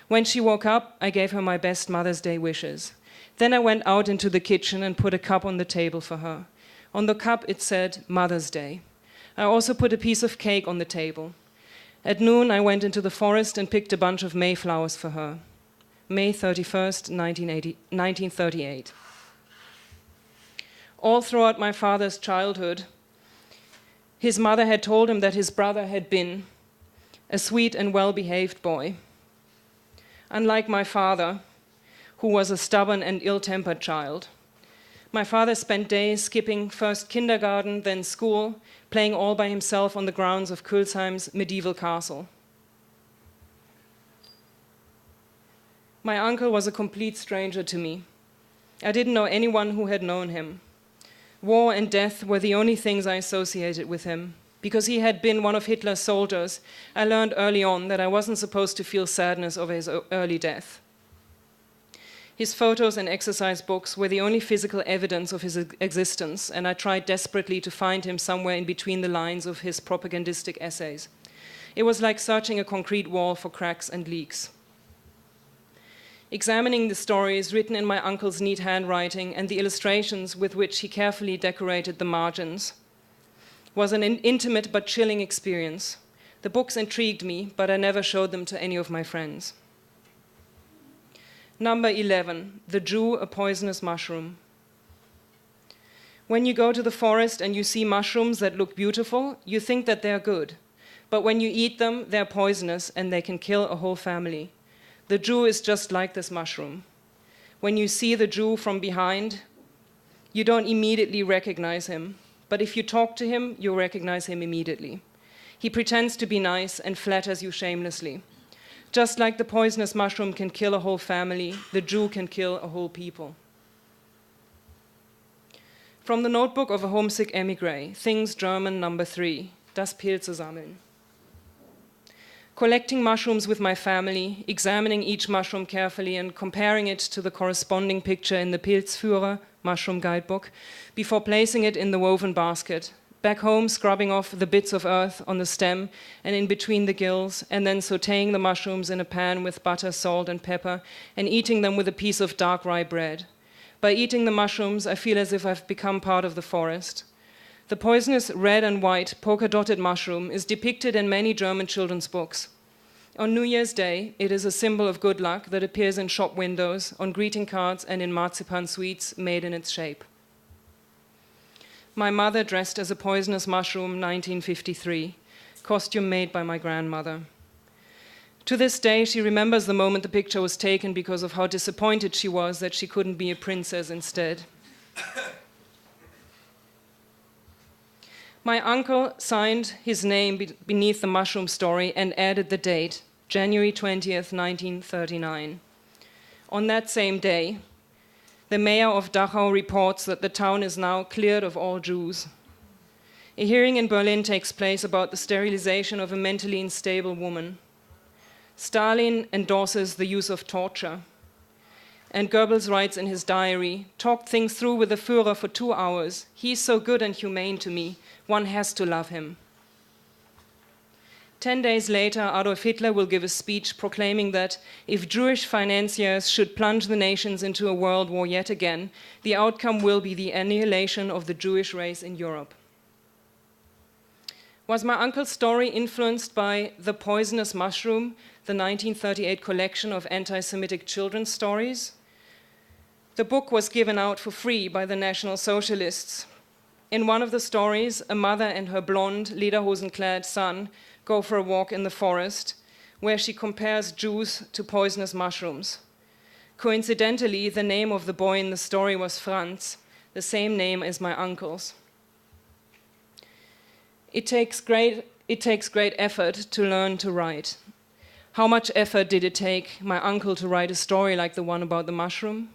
When she woke up, I gave her my best Mother's Day wishes. Then I went out into the kitchen and put a cup on the table for her. On the cup it said Mother's Day. I also put a piece of cake on the table. At noon, I went into the forest and picked a bunch of Mayflowers for her. May 31st, 1938. All throughout my father's childhood, his mother had told him that his brother had been a sweet and well-behaved boy. Unlike my father, who was a stubborn and ill-tempered child, my father spent days skipping first kindergarten, then school, playing all by himself on the grounds of Kölsheim's medieval castle. My uncle was a complete stranger to me. I didn't know anyone who had known him. War and death were the only things I associated with him. Because he had been one of Hitler's soldiers, I learned early on that I wasn't supposed to feel sadness over his early death. His photos and exercise books were the only physical evidence of his existence, and I tried desperately to find him somewhere in between the lines of his propagandistic essays. It was like searching a concrete wall for cracks and leaks. Examining the stories written in my uncle's neat handwriting and the illustrations with which he carefully decorated the margins was an intimate but chilling experience. The books intrigued me, but I never showed them to any of my friends. Number 11, The Jew, a Poisonous Mushroom. When you go to the forest and you see mushrooms that look beautiful, you think that they're good. But when you eat them, they're poisonous and they can kill a whole family. The Jew is just like this mushroom. When you see the Jew from behind, you don't immediately recognize him. But if you talk to him, you recognize him immediately. He pretends to be nice and flatters you shamelessly. Just like the poisonous mushroom can kill a whole family, the Jew can kill a whole people. From the notebook of a homesick emigre, Things German number 3, Das Pilze sammeln. Collecting mushrooms with my family, examining each mushroom carefully and comparing it to the corresponding picture in the Pilzführer, mushroom guidebook, before placing it in the woven basket. Back home, scrubbing off the bits of earth on the stem and in between the gills, and then sautéing the mushrooms in a pan with butter, salt, and pepper, and eating them with a piece of dark rye bread. By eating the mushrooms, I feel as if I've become part of the forest. The poisonous red and white polka-dotted mushroom is depicted in many German children's books. On New Year's Day, it is a symbol of good luck that appears in shop windows, on greeting cards, and in marzipan sweets made in its shape. My mother dressed as a poisonous mushroom, 1953, costume made by my grandmother. To this day, she remembers the moment the picture was taken because of how disappointed she was that she couldn't be a princess instead. My uncle signed his name beneath the mushroom story and added the date, January 20th, 1939. On that same day, the mayor of Dachau reports that the town is now cleared of all Jews. A hearing in Berlin takes place about the sterilization of a mentally unstable woman. Stalin endorses the use of torture. And Goebbels writes in his diary, "Talked things through with the Führer for 2 hours. He's so good and humane to me. One has to love him." 10 days later, Adolf Hitler will give a speech proclaiming that if Jewish financiers should plunge the nations into a world war yet again, the outcome will be the annihilation of the Jewish race in Europe. Was my uncle's story influenced by The Poisonous Mushroom, the 1938 collection of anti-Semitic children's stories? The book was given out for free by the National Socialists. In one of the stories, a mother and her blonde, lederhosen-clad son go for a walk in the forest, where she compares Jews to poisonous mushrooms. Coincidentally, the name of the boy in the story was Franz, the same name as my uncle's. It takes great effort to learn to write. How much effort did it take my uncle to write a story like the one about the mushroom?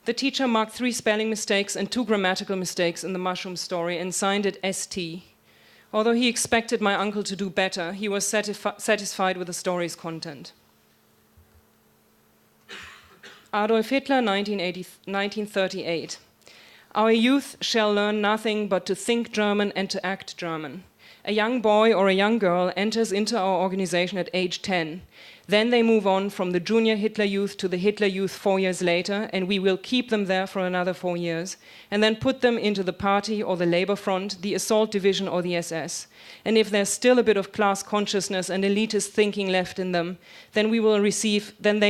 The teacher marked 3 spelling mistakes and 2 grammatical mistakes in the mushroom story and signed it ST. Although he expected my uncle to do better, he was satisfied with the story's content. Adolf Hitler, 1938. Our youth shall learn nothing but to think German and to act German. A young boy or a young girl enters into our organization at age 10. Then they move on from the junior Hitler Youth to the Hitler Youth 4 years later, and we will keep them there for another 4 years, and then put them into the Party or the Labor Front, the Assault Division or the SS. And if there's still a bit of class consciousness and elitist thinking left in them, then they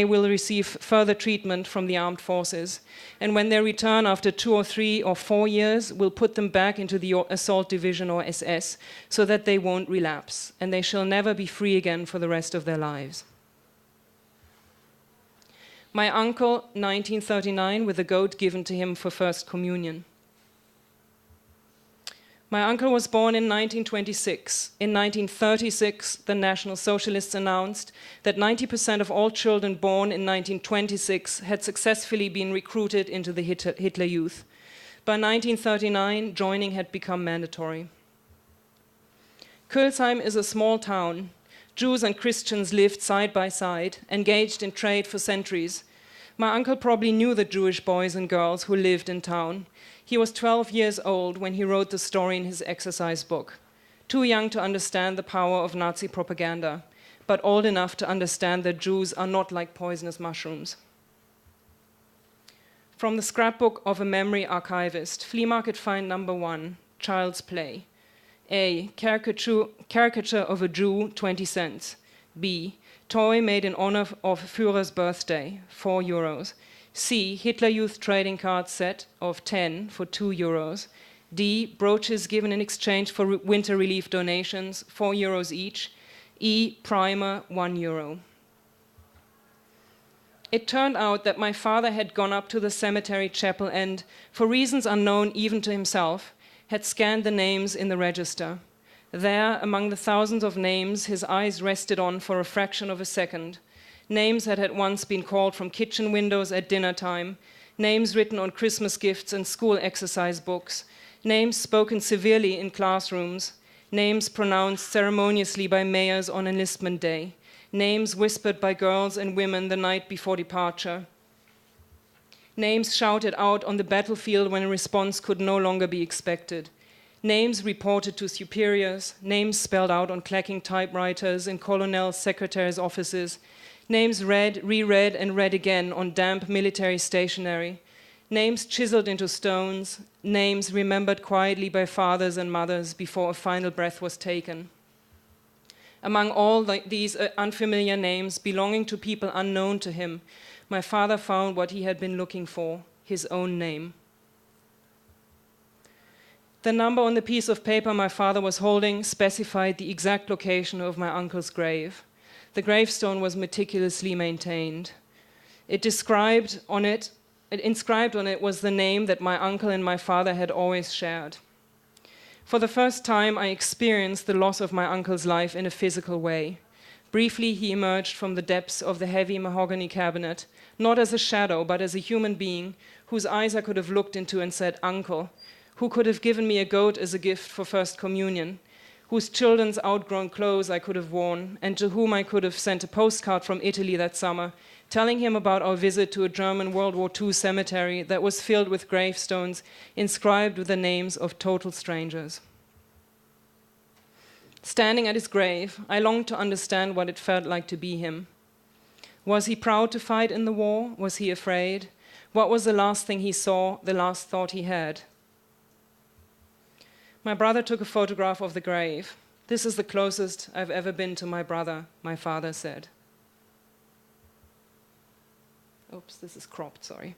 will receive further treatment from the armed forces. And when they return after 2 or 3 or 4 years, we'll put them back into the Assault Division or SS so that they won't relapse, and they shall never be free again for the rest of their lives. My uncle, 1939, with a goat given to him for First Communion. My uncle was born in 1926. In 1936, the National Socialists announced that 90% of all children born in 1926 had successfully been recruited into the Hitler Youth. By 1939, joining had become mandatory. Kölsheim is a small town. Jews and Christians lived side by side, engaged in trade for centuries. My uncle probably knew the Jewish boys and girls who lived in town. He was 12 years old when he wrote the story in his exercise book. Too young to understand the power of Nazi propaganda, but old enough to understand that Jews are not like poisonous mushrooms. From the scrapbook of a memory archivist, flea market find number 1, Child's Play. A. Caricature of a Jew, 20 cents. B. Toy made in honor of Führer's birthday, €4. C. Hitler Youth trading card set of 10 for €2. D. Brooches given in exchange for winter relief donations, €4 each. E. Primer, €1. It turned out that my father had gone up to the cemetery chapel and, for reasons unknown even to himself, had scanned the names in the register. There, among the thousands of names his eyes rested on for a fraction of a second, names that had once been called from kitchen windows at dinner time, names written on Christmas gifts and school exercise books, names spoken severely in classrooms, names pronounced ceremoniously by mayors on enlistment day, names whispered by girls and women the night before departure, names shouted out on the battlefield when a response could no longer be expected, names reported to superiors, names spelled out on clacking typewriters in colonels' secretaries' offices, names read, reread, and read again on damp military stationery, names chiseled into stones, names remembered quietly by fathers and mothers before a final breath was taken. Among all these unfamiliar names belonging to people unknown to him, my father found what he had been looking for, his own name. The number on the piece of paper my father was holding specified the exact location of my uncle's grave. The gravestone was meticulously maintained. Inscribed on it was the name that my uncle and my father had always shared. For the first time, I experienced the loss of my uncle's life in a physical way. Briefly, he emerged from the depths of the heavy mahogany cabinet, not as a shadow, but as a human being, whose eyes I could have looked into and said, "Uncle," who could have given me a goat as a gift for First Communion, whose children's outgrown clothes I could have worn, and to whom I could have sent a postcard from Italy that summer, telling him about our visit to a German World War II cemetery that was filled with gravestones inscribed with the names of total strangers. Standing at his grave, I longed to understand what it felt like to be him. Was he proud to fight in the war? Was he afraid? What was the last thing he saw, the last thought he had? My brother took a photograph of the grave. "This is the closest I've ever been to my brother," my father said. Oops, this is cropped, sorry.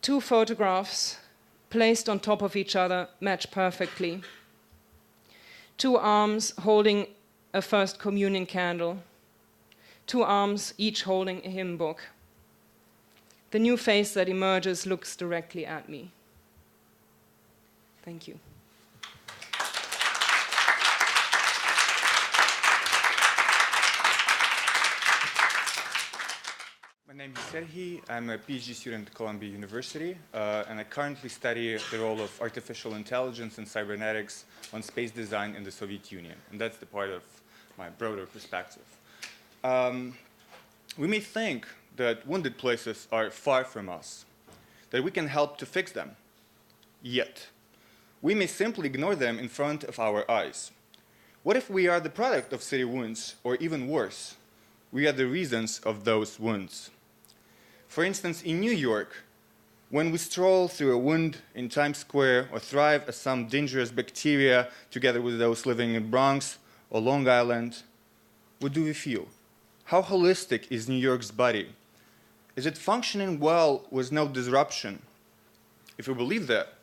2 photographs placed on top of each other match perfectly. 2 arms holding a First Communion candle. 2 arms each holding a hymn book. The new face that emerges looks directly at me. Thank you.
My name is Serhi. I'm a PhD student at Columbia University, and I currently study the role of artificial intelligence and cybernetics on space design in the Soviet Union, and that's the part of my broader perspective. We may think that wounded places are far from us, that we can help to fix them, yet we may simply ignore them in front of our eyes. What if we are the product of city wounds, or even worse, we are the reasons of those wounds? For instance, in New York, when we stroll through a wound in Times Square or thrive as some dangerous bacteria together with those living in Bronx or Long Island, what do we feel? How holistic is New York's body? Is it functioning well with no disruption? If we believe that,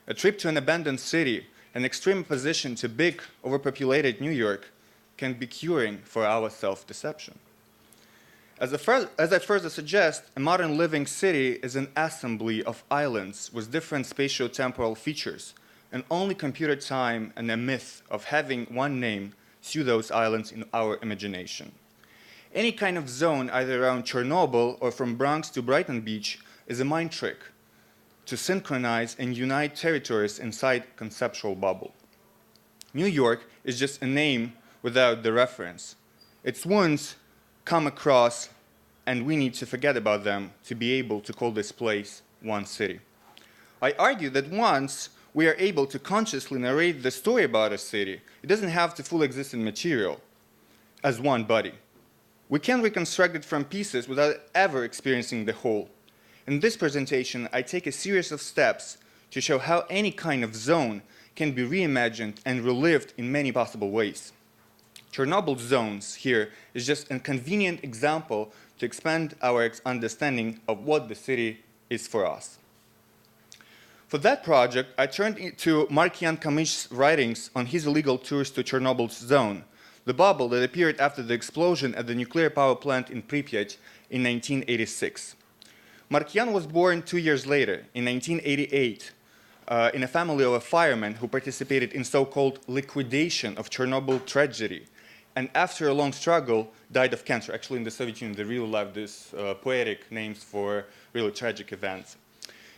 a trip to an abandoned city, an extreme opposition to big, overpopulated New York, can be curing for our self-deception. As I further suggest, a modern living city is an assembly of islands with different spatio-temporal features, and only computer time and a myth of having one name sue those islands in our imagination. Any kind of zone, either around Chernobyl or from Bronx to Brighton Beach, is a mind trick to synchronize and unite territories inside conceptual bubble. New York is just a name without the reference. Its wounds come across, and we need to forget about them to be able to call this place one city. I argue that once we are able to consciously narrate the story about a city, it doesn't have to fully exist in material as one body. We can reconstruct it from pieces without ever experiencing the whole. In this presentation, I take a series of steps to show how any kind of zone can be reimagined and relived in many possible ways. Chernobyl zones here is just a convenient example to expand our understanding of what the city is for us. For that project, I turned to Mark-Jan Kamysh's writings on his illegal tours to Chernobyl's zone, the bubble that appeared after the explosion at the nuclear power plant in Pripyat in 1986. Mark-Jan was born 2 years later, in 1988, in a family of a fireman who participated in so-called liquidation of Chernobyl tragedy, and after a long struggle, died of cancer. Actually, in the Soviet Union, they really love these poetic names for really tragic events.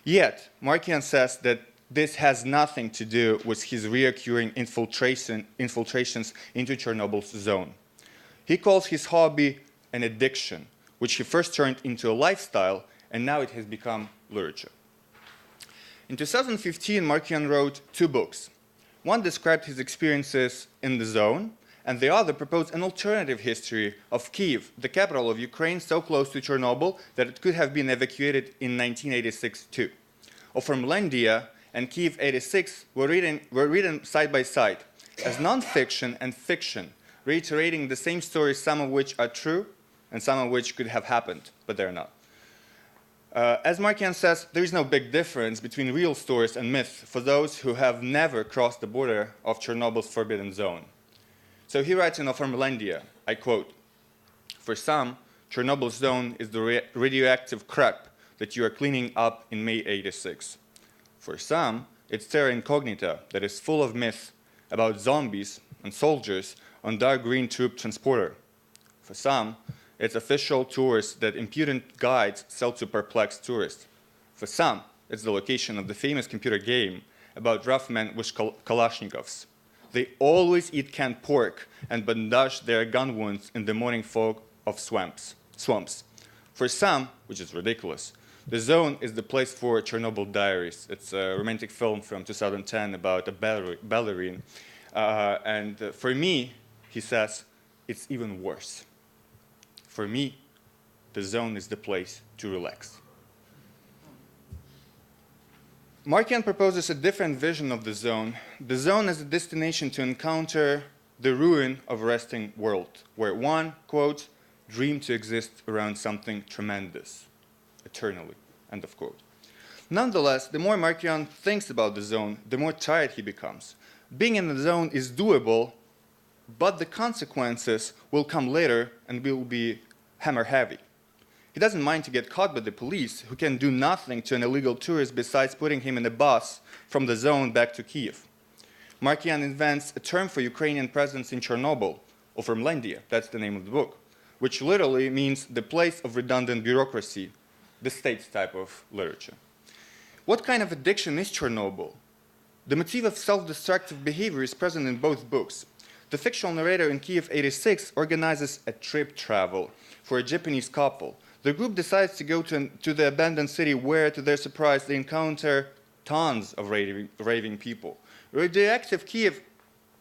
Yet, Mark-Jan says that this has nothing to do with his reoccurring infiltrations into Chernobyl's zone. He calls his hobby an addiction, which he first turned into a lifestyle, and now it has become literature. In 2015, Mark-Jan wrote 2 books. One described his experiences in the zone, and the other proposed an alternative history of Kyiv, the capital of Ukraine, so close to Chernobyl that it could have been evacuated in 1986 too. Offermlandia and Kyiv 86 were written side by side as non-fiction and fiction reiterating the same stories, some of which are true and some of which could have happened, but they're not. As Markian says, there is no big difference between real stories and myths for those who have never crossed the border of Chernobyl's forbidden zone. So he writes in Informallandia, I quote, "For some, Chernobyl's zone is the radioactive crap that you are cleaning up in May '86. For some, it's terra incognita that is full of myths about zombies and soldiers on dark green troop transporter. For some, it's official tours that impudent guides sell to perplexed tourists. For some, it's the location of the famous computer game about rough men with Kalashnikovs. They always eat canned pork and bandage their gun wounds in the morning fog of swamps. For some, which is ridiculous, the zone is the place for Chernobyl Diaries. It's a romantic film from 2010 about a ballerine. And for me, he says, it's even worse. For me, the zone is the place to relax." Markian proposes a different vision of the zone as a destination to encounter the ruin of a resting world, where one, quote, "dream to exist around something tremendous, eternally," end of quote. Nonetheless, the more Markian thinks about the zone, the more tired he becomes. Being in the zone is doable, but the consequences will come later and will be hammer heavy. He doesn't mind to get caught by the police, who can do nothing to an illegal tourist besides putting him in a bus from the zone back to Kiev. Markian invents a term for Ukrainian presence in Chernobyl, Informallandia, that's the name of the book, which literally means the place of redundant bureaucracy, the state's type of literature. What kind of addiction is Chernobyl? The motif of self-destructive behavior is present in both books. The fictional narrator in Kiev '86 organizes a trip travel for a Japanese couple. The group decides to go to the abandoned city where, to their surprise, they encounter tons of raving people. Radioactive Kiev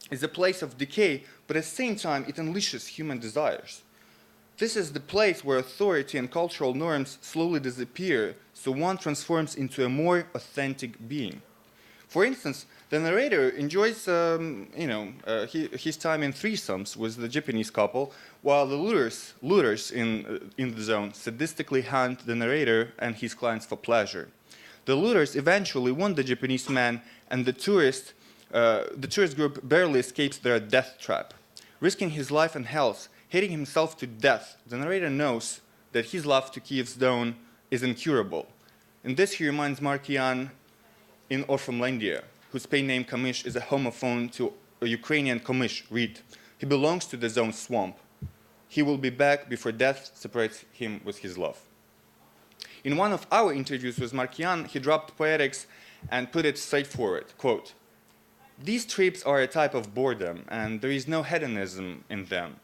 is a place of decay, but at the same time, it unleashes human desires. This is the place where authority and cultural norms slowly disappear, so one transforms into a more authentic being. For instance, the narrator enjoys his time in threesomes with the Japanese couple, while the looters in the zone sadistically hunt the narrator and his clients for pleasure. The looters eventually wound the Japanese man, and the tourist group barely escapes their death trap. Risking his life and health, hating himself to death, the narrator knows that his love to Kiev's zone is incurable. In this, he reminds Markian in Informallandia, whose pen name Kamish is a homophone to a Ukrainian Komish, read, "He belongs to the zone swamp. He will be back before death separates him with his love." In one of our interviews with Markian, he dropped poetics and put it straightforward, quote, "These trips are a type of boredom, and there is no hedonism in them.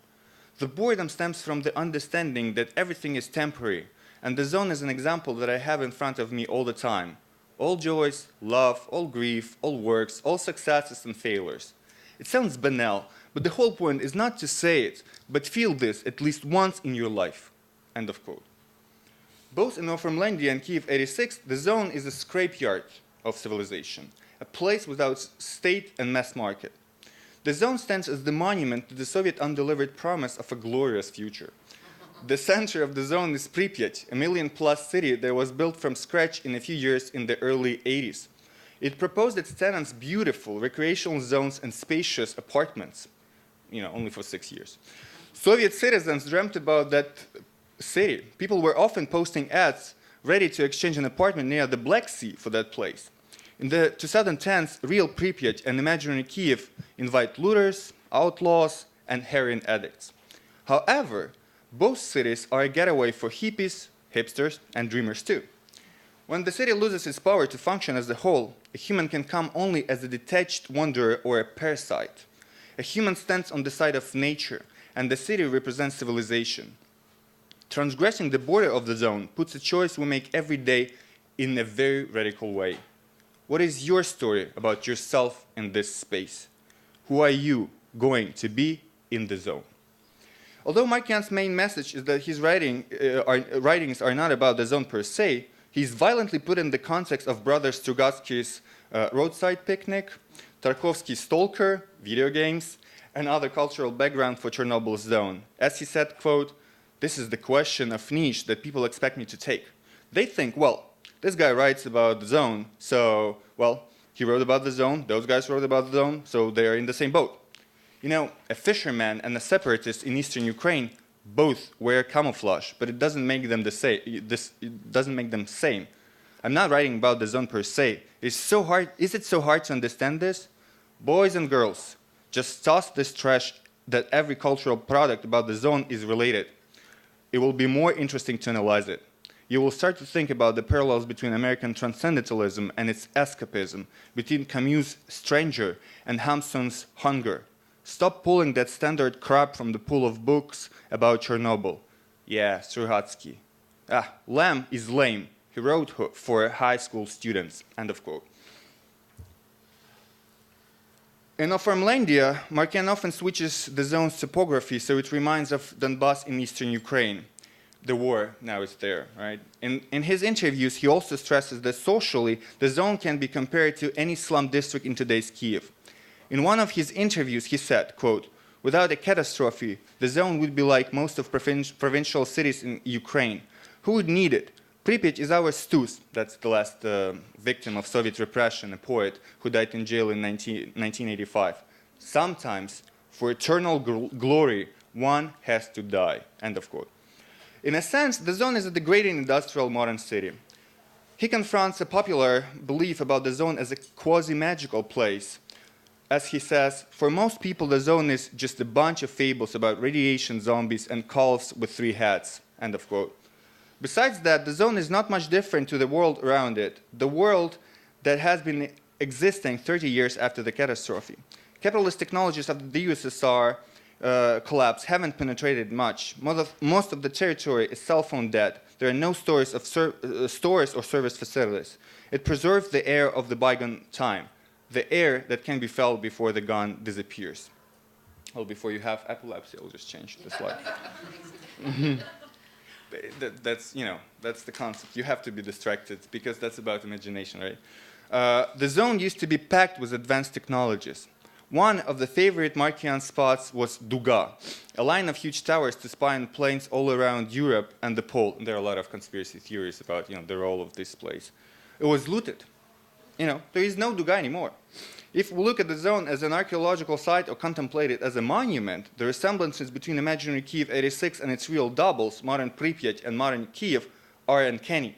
The boredom stems from the understanding that everything is temporary, and the zone is an example that I have in front of me all the time. All joys, love, all grief, all works, all successes and failures. It sounds banal, but the whole point is not to say it, but feel this at least once in your life." End of quote. Both in Informallandia and Kiev '86, the zone is a scrapyard of civilization, a place without state and mass market. The zone stands as the monument to the Soviet undelivered promise of a glorious future. The center of the zone is Pripyat, a million-plus city that was built from scratch in a few years in the early '80s. It proposed its tenants beautiful recreational zones and spacious apartments, only for 6 years. Soviet citizens dreamt about that city. People were often posting ads ready to exchange an apartment near the Black Sea for that place. In the 2010s, real Pripyat and imaginary Kiev invite looters, outlaws, and heroin addicts. However, both cities are a getaway for hippies, hipsters, and dreamers too. When the city loses its power to function as a whole, a human can come only as a detached wanderer or a parasite. A human stands on the side of nature, and the city represents civilization. Transgressing the border of the zone puts a choice we make every day in a very radical way. What is your story about yourself in this space? Who are you going to be in the zone? Although Markian's main message is that his writings are not about the zone per se, he's violently put in the context of Brother Strugatsky's roadside picnic, Tarkovsky's Stalker, video games, and other cultural background for Chernobyl's zone. As he said, quote, "This is the question of niche that people expect me to take. They think, well, this guy writes about the zone, so, well, he wrote about the zone, those guys wrote about the zone, so they're in the same boat. You know, a fisherman and a separatist in eastern Ukraine both wear camouflage, but it doesn't make them it doesn't make them same. I'm not writing about the zone per se. Is it so hard to understand this? Boys and girls, just toss this trash that every cultural product about the zone is related. It will be more interesting to analyze it. You will start to think about the parallels between American transcendentalism and its escapism, between Camus' Stranger and Hamsun's Hunger. Stop pulling that standard crap from the pool of books about Chernobyl. Yeah, Struhatsky. Lamb is lame. He wrote for high school students." End of quote. In Finlandia, Markian often switches the zone's topography so it reminds of Donbass in eastern Ukraine. The war now is there, right? In his interviews, he also stresses that socially, the zone can be compared to any slum district in today's Kiev. In one of his interviews, he said, quote, "Without a catastrophe, the zone would be like most of provincial cities in Ukraine. Who would need it? Pripyat is our Stus," that's the last victim of Soviet repression, a poet who died in jail in 1985. "Sometimes, for eternal glory, one has to die," end of quote. In a sense, the zone is a degrading industrial modern city. He confronts a popular belief about the zone as a quasi-magical place. As he says, "For most people, the zone is just a bunch of fables about radiation, zombies, and calves with 3 heads," end of quote. Besides that, the zone is not much different to the world around it, the world that has been existing 30 years after the catastrophe. Capitalist technologies after the USSR collapse haven't penetrated much. Most of the territory is cell phone dead. There are no stores or service facilities. It preserves the air of the bygone time, the air that can be felt before the gun disappears. Well, before you have epilepsy, I'll just change the slide. That's the concept. You have to be distracted because that's about imagination, right? The zone used to be packed with advanced technologies. One of the favorite Markian spots was Duga, a line of huge towers to spy on planes all around Europe and the pole. There are a lot of conspiracy theories about the role of this place. It was looted. There is no Duga anymore. If we look at the zone as an archaeological site or contemplate it as a monument, the resemblances between imaginary Kiev 86 and its real doubles, modern Pripyat and modern Kiev, are uncanny.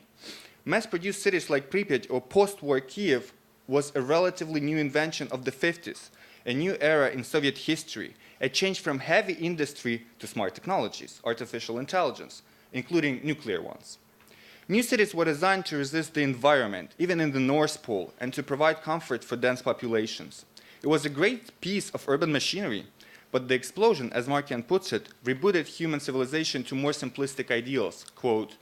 Mass-produced cities like Pripyat or post-war Kiev was a relatively new invention of the 50s, a new era in Soviet history, a change from heavy industry to smart technologies, artificial intelligence, including nuclear ones. New cities were designed to resist the environment, even in the North Pole, and to provide comfort for dense populations. It was a great piece of urban machinery, but the explosion, as Markian puts it, rebooted human civilization to more simplistic ideals. Quote,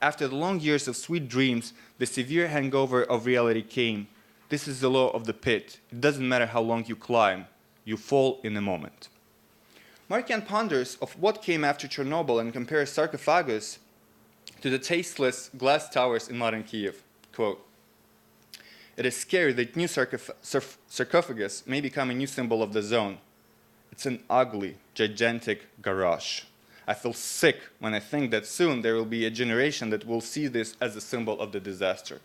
"After the long years of sweet dreams, the severe hangover of reality came. This is the law of the pit. It doesn't matter how long you climb, you fall in a moment." Markian ponders of what came after Chernobyl and compares sarcophagus to the tasteless glass towers in modern Kiev. Quote, "It is scary that new sarcophagus may become a new symbol of the zone. It's an ugly, gigantic garage. I feel sick when I think that soon there will be a generation that will see this as a symbol of the disaster.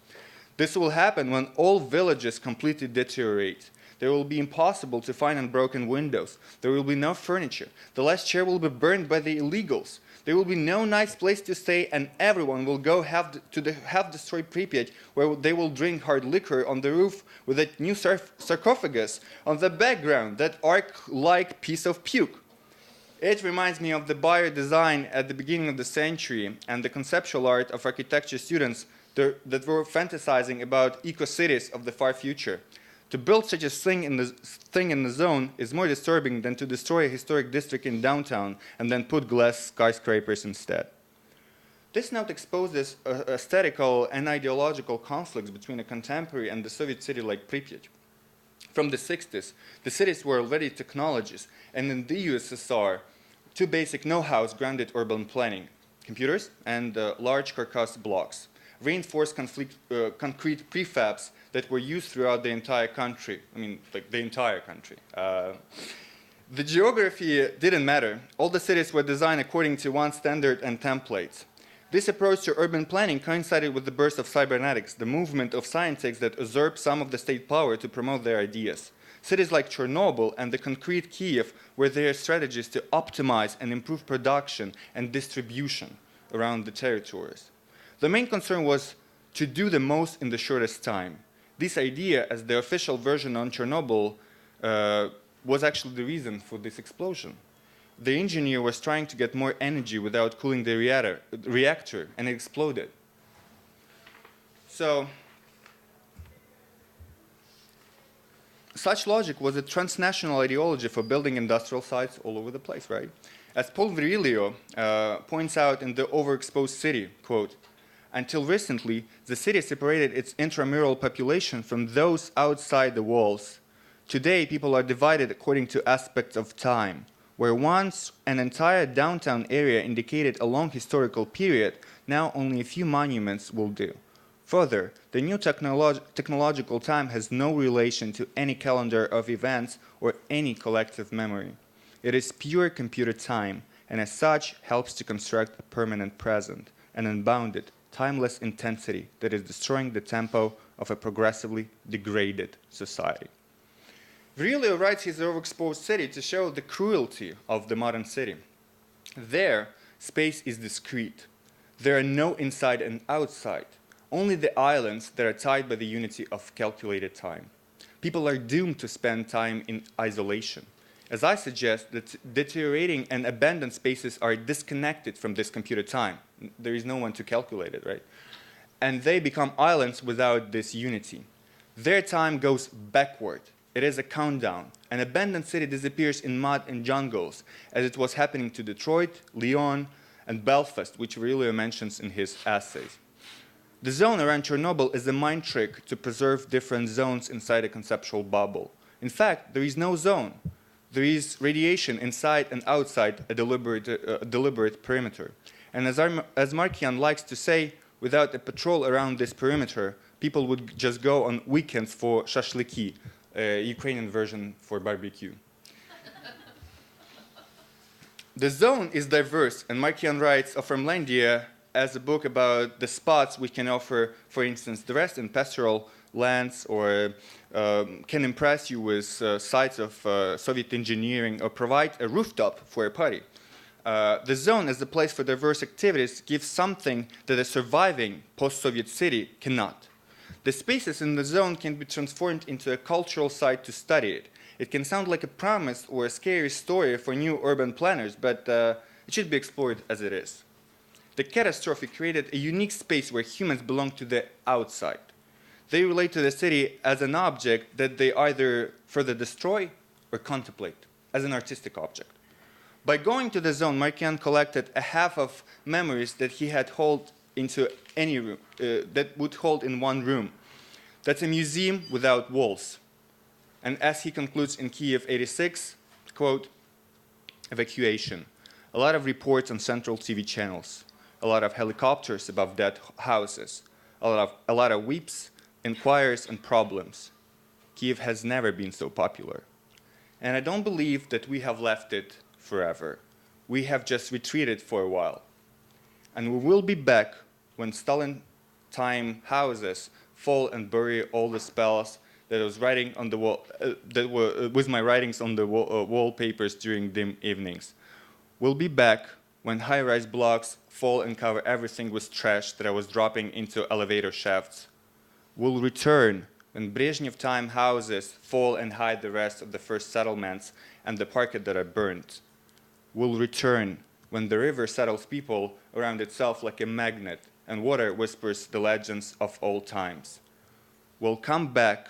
This will happen when all villages completely deteriorate. There will be impossible to find unbroken windows. There will be no furniture. The last chair will be burned by the illegals. There will be no nice place to stay, and everyone will go to the half-destroyed Pripyat, where they will drink hard liquor on the roof with a new sarcophagus on the background, that ark-like piece of puke." It reminds me of the Bayer design at the beginning of the century and the conceptual art of architecture students that were fantasizing about eco-cities of the far future. To build such a thing in the zone is more disturbing than to destroy a historic district in downtown and then put glass skyscrapers instead. This note exposes aesthetical and ideological conflicts between a contemporary and the Soviet city like Pripyat. From the 60s, the cities were already technologies, and in the USSR, 2 basic know-hows grounded urban planning: computers and large carcass blocks. reinforced concrete prefabs that were used throughout the entire country. I mean, like the entire country. The geography didn't matter. All the cities were designed according to one standard and templates. This approach to urban planning coincided with the birth of cybernetics, the movement of scientists that usurped some of the state power to promote their ideas. Cities like Chernobyl and the concrete Kiev were their strategies to optimize and improve production and distribution around the territories. The main concern was to do the most in the shortest time. This idea, as the official version on Chernobyl, was actually the reason for this explosion. The engineer was trying to get more energy without cooling the reactor, and it exploded. So, such logic was a transnational ideology for building industrial sites all over the place, right? As Paul Virilio points out in The Overexposed City, quote, "Until recently, the city separated its intramural population from those outside the walls. Today, people are divided according to aspects of time. Where once an entire downtown area indicated a long historical period, now only a few monuments will do. Further, the new technological time has no relation to any calendar of events or any collective memory. It is pure computer time, and as such helps to construct a permanent present, an unbounded, timeless intensity that is destroying the tempo of a progressively degraded society." Virilio writes his Overexposed City to show the cruelty of the modern city. There, space is discrete. There are no inside and outside, only the islands that are tied by the unity of calculated time. People are doomed to spend time in isolation. As I suggest, that deteriorating and abandoned spaces are disconnected from this computer time. There is no one to calculate it, right? And they become islands without this unity. Their time goes backward. It is a countdown. An abandoned city disappears in mud and jungles, as it was happening to Detroit, Lyon, and Belfast, which Virilio mentions in his essays. The zone around Chernobyl is a mind trick to preserve different zones inside a conceptual bubble. In fact, there is no zone. There is radiation inside and outside a deliberate perimeter. And as Markian likes to say, without a patrol around this perimeter, people would just go on weekends for shashliki, Ukrainian version for barbecue. The zone is diverse, and Markian writes of Farmlandia as a book about the spots which can offer, for instance, the rest in pastoral lands, or can impress you with sites of Soviet engineering, or provide a rooftop for a party. The zone as a place for diverse activities gives something that a surviving post-Soviet city cannot. The spaces in the zone can be transformed into a cultural site to study it. It can sound like a promise or a scary story for new urban planners, but it should be explored as it is. The catastrophe created a unique space where humans belong to the outside. They relate to the city as an object that they either further destroy or contemplate, as an artistic object. By going to the zone, Markian collected a half of memories that he had held into any room, that would hold in one room. That's a museum without walls. And as he concludes in Kiev 86, quote, "Evacuation. A lot of reports on central TV channels. A lot of helicopters above dead houses. A lot of weeps, inquiries, and problems. Kiev has never been so popular. And I don't believe that we have left it forever. We have just retreated for a while. And we will be back when Stalin time houses fall and bury all the spells that I was writing on the wall, that were with my writings on the wallpapers during dim evenings. We'll be back when high-rise blocks fall and cover everything with trash that I was dropping into elevator shafts. We'll return when Brezhnev time houses fall and hide the rest of the first settlements and the parket that are burnt. We'll return when the river settles people around itself like a magnet and water whispers the legends of old times. We'll come back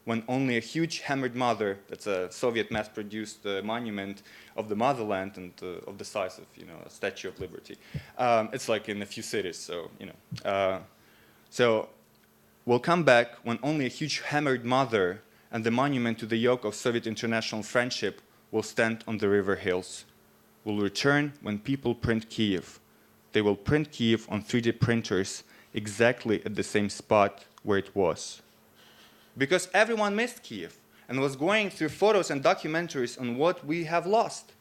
when only a huge hammered mother, that's a Soviet mass-produced monument of the motherland and of the size of, a Statue of Liberty. It's like in a few cities, so, So we'll come back when only a huge hammered mother and the monument to the yoke of Soviet international friendship will stand on the river hills. We'll return when people print Kiev. They will print Kiev on 3D printers exactly at the same spot where it was. Because everyone missed Kiev and was going through photos and documentaries on what we have lost,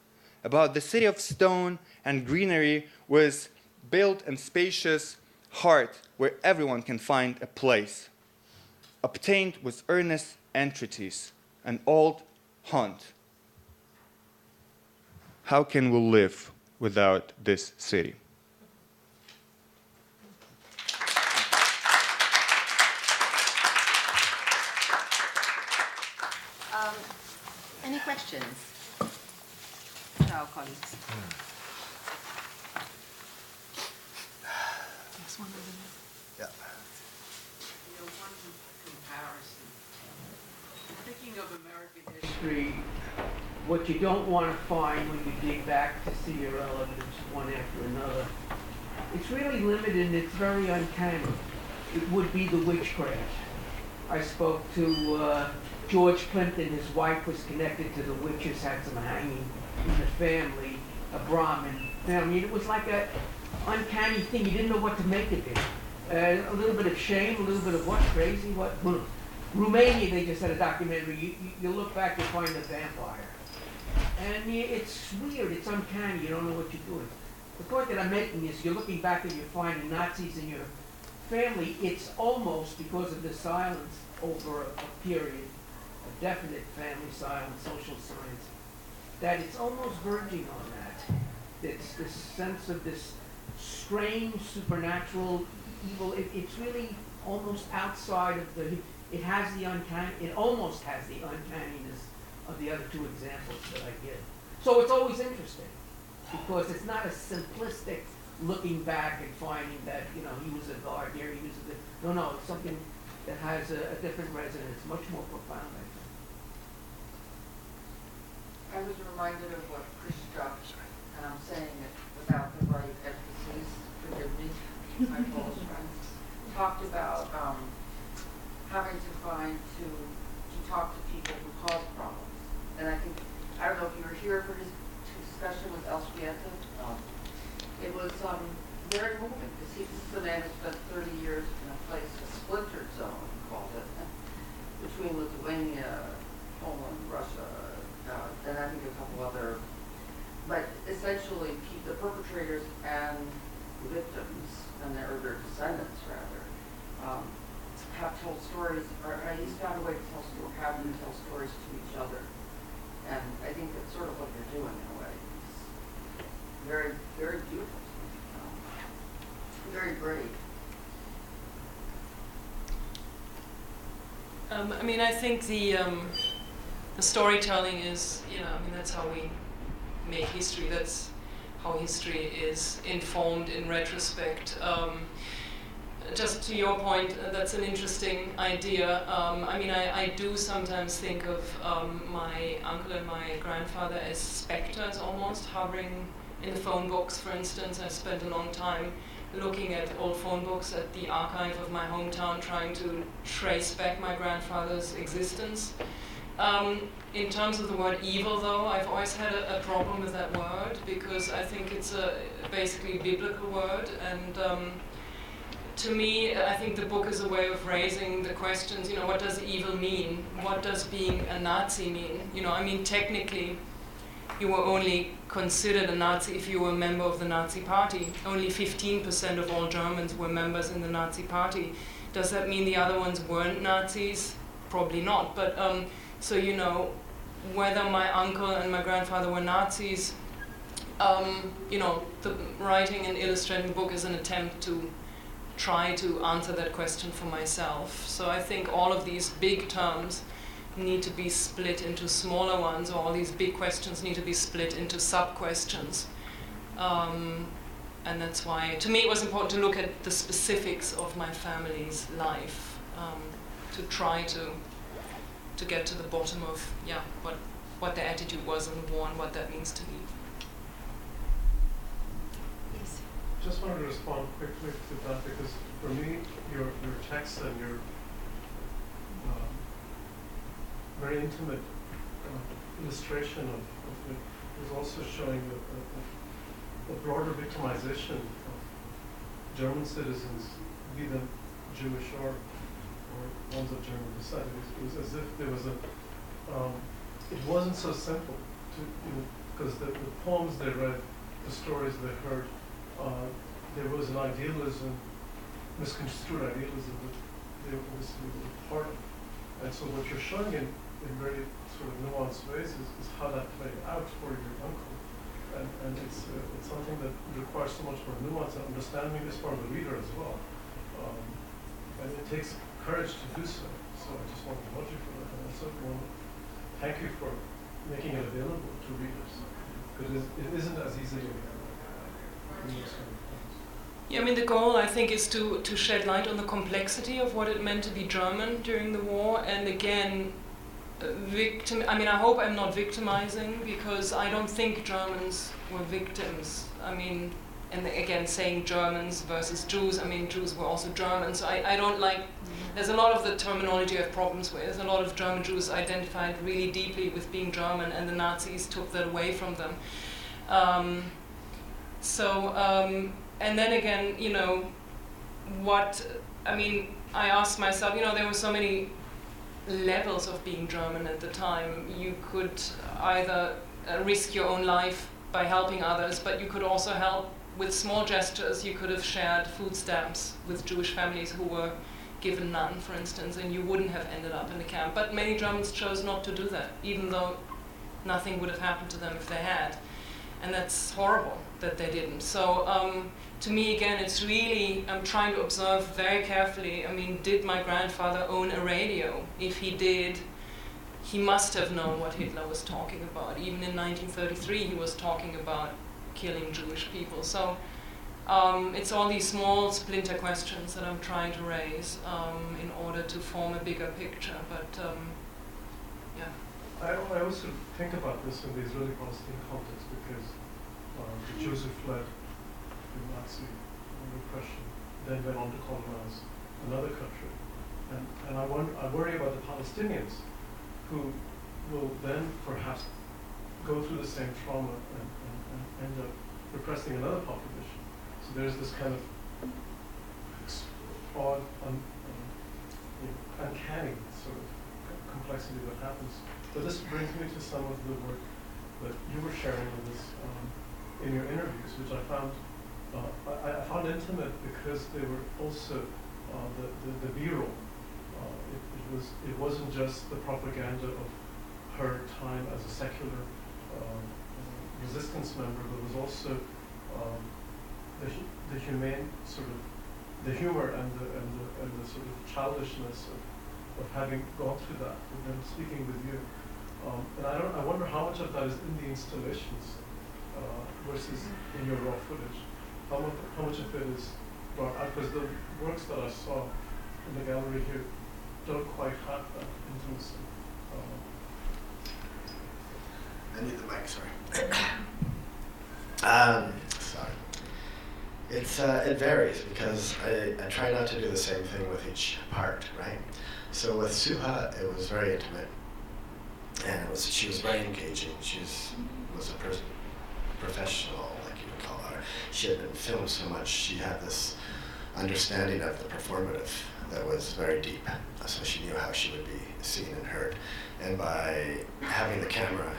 about the city of stone and greenery with built and spacious heart where everyone can find a place, obtained with earnest entreaties, an old haunt. How can we live without this city?
Any questions? No, colleagues.
Yeah.
Comparison. Thinking of American history, what you don't want to find when you dig back to see your relatives one after another, it's really limited and it's very uncanny. It would be the witchcraft. I spoke to George Plimpton. His wife was connected to the witches, had some hanging in the family, a Brahmin family. It was like a uncanny thing. You didn't know what to make of it. A little bit of shame, a little bit of what, crazy, what? Romania, they just had a documentary. You look back, you find a vampire. And it's weird, it's uncanny, you don't know what you're doing. The point that I'm making is you're looking back and you're finding Nazis in your family. It's almost, because of the silence over a period, a definite family silence, social silence, that it's almost verging on that. It's this sense of this strange, supernatural evil. It's really almost outside of the, it has the uncanny, it almost has the uncanniness of the other two examples that I give. So it's always interesting, because it's not a simplistic looking back and finding that, you know, he was a guard here, he was a, no, it's something that has a different resonance, much more profound, I think.
I was reminded of what Khrushchev, and I'm saying it without the right emphasis, forgive me, my Polish friends, talked about having to talk to people who cause problems. And I think, I don't know if you were here for his discussion with Elżbieta. It was very moving, because this is a man who spent 30 years in a place, a splintered zone, he called it, between Lithuania, Poland, Russia, and I think a couple other, but essentially the perpetrators and victims, and their descendants rather, have told stories, or he's found a way to have them tell stories to each other. And I think that's sort of what they're doing in a way. It's very, very beautiful. Very brave.
I mean, I think the storytelling is, that's how we make history. That's how history is informed in retrospect. Just to your point, that's an interesting idea. I do sometimes think of my uncle and my grandfather as specters almost, hovering in the phone books, for instance. I spent a long time looking at old phone books at the archive of my hometown, trying to trace back my grandfather's existence. In terms of the word evil, though, I've always had a problem with that word, because I think it's a basically biblical word, and to me, I think the book is a way of raising the questions, what does evil mean? What does being a Nazi mean? Technically, you were only considered a Nazi if you were a member of the Nazi party. Only 15% of all Germans were members in the Nazi party. Does that mean the other ones weren't Nazis? Probably not. But, whether my uncle and my grandfather were Nazis, the writing and illustrating the book is an attempt to try to answer that question for myself. So I think all of these big terms need to be split into smaller ones, or all these big questions need to be split into sub-questions. And that's why, to me, it was important to look at the specifics of my family's life, to try to get to the bottom of, what their attitude was in the war and what that means to me.
Just wanted to respond quickly to that, because for me, your text and your very intimate illustration of it is also showing the broader victimization of German citizens be them Jewish or ones of German descent. It was as if there was a, it wasn't so simple to, because the poems they read, the stories they heard, there was an idealism, misconstrued idealism that they obviously were part of. And so what you're showing in very sort of nuanced ways is how that played out for your uncle. And it's something that requires so much more nuance and understanding this for the reader as well. And it takes courage to do so. So I just want to applaud you for that. And I certainly want to thank you for making it available to readers. Because it isn't as easily
yeah, I mean, the goal, I think, is to shed light on the complexity of what it meant to be German during the war. And again, I hope I'm not victimizing, because I don't think Germans were victims. I mean, and again, saying Germans versus Jews, I mean, Jews were also Germans. So I don't like, there's a lot of the terminology I have problems with. There's a lot of German Jews identified really deeply with being German, and the Nazis took that away from them. And then again, I asked myself, there were so many levels of being German at the time. You could either risk your own life by helping others, but you could also help with small gestures. You could have shared food stamps with Jewish families who were given none, for instance, and you wouldn't have ended up in the camp. But many Germans chose not to do that, even though nothing would have happened to them if they had. And that's horrible that they didn't. So to me, again, it's really, I'm trying to observe very carefully. I mean, did my grandfather own a radio? If he did, he must have known what Hitler was talking about. Even in 1933, he was talking about killing Jewish people. So it's all these small splinter questions that I'm trying to raise in order to form a bigger picture. But yeah.
I also think about this in the Israeli-Palestinian context, because the Jews who fled the Nazi repression then went on to colonize another country. And I worry about the Palestinians who will then perhaps go through the same trauma and end up repressing another population. So there's this kind of odd, uncanny sort of complexity that happens. But this brings me to some of the work that you were sharing with us in your interviews, which I found intimate, because they were also the B-roll. It wasn't just the propaganda of her time as a secular resistance member, but it was also the humane sort of the humor and the sort of childishness of having gone through that and then speaking with you. And I wonder how much of that is in the installations versus in your raw footage. How much of it is brought out? Because the works that I saw in the gallery here don't quite have that intimacy.
I need the mic, sorry. Sorry. It varies, because I try not to do the same thing with each part, right? So with Suha, it was very intimate. And she was very engaging. She was a professional, like you would call her. She had been filmed so much. She had this understanding of the performative that was very deep. So she knew how she would be seen and heard. And by having the camera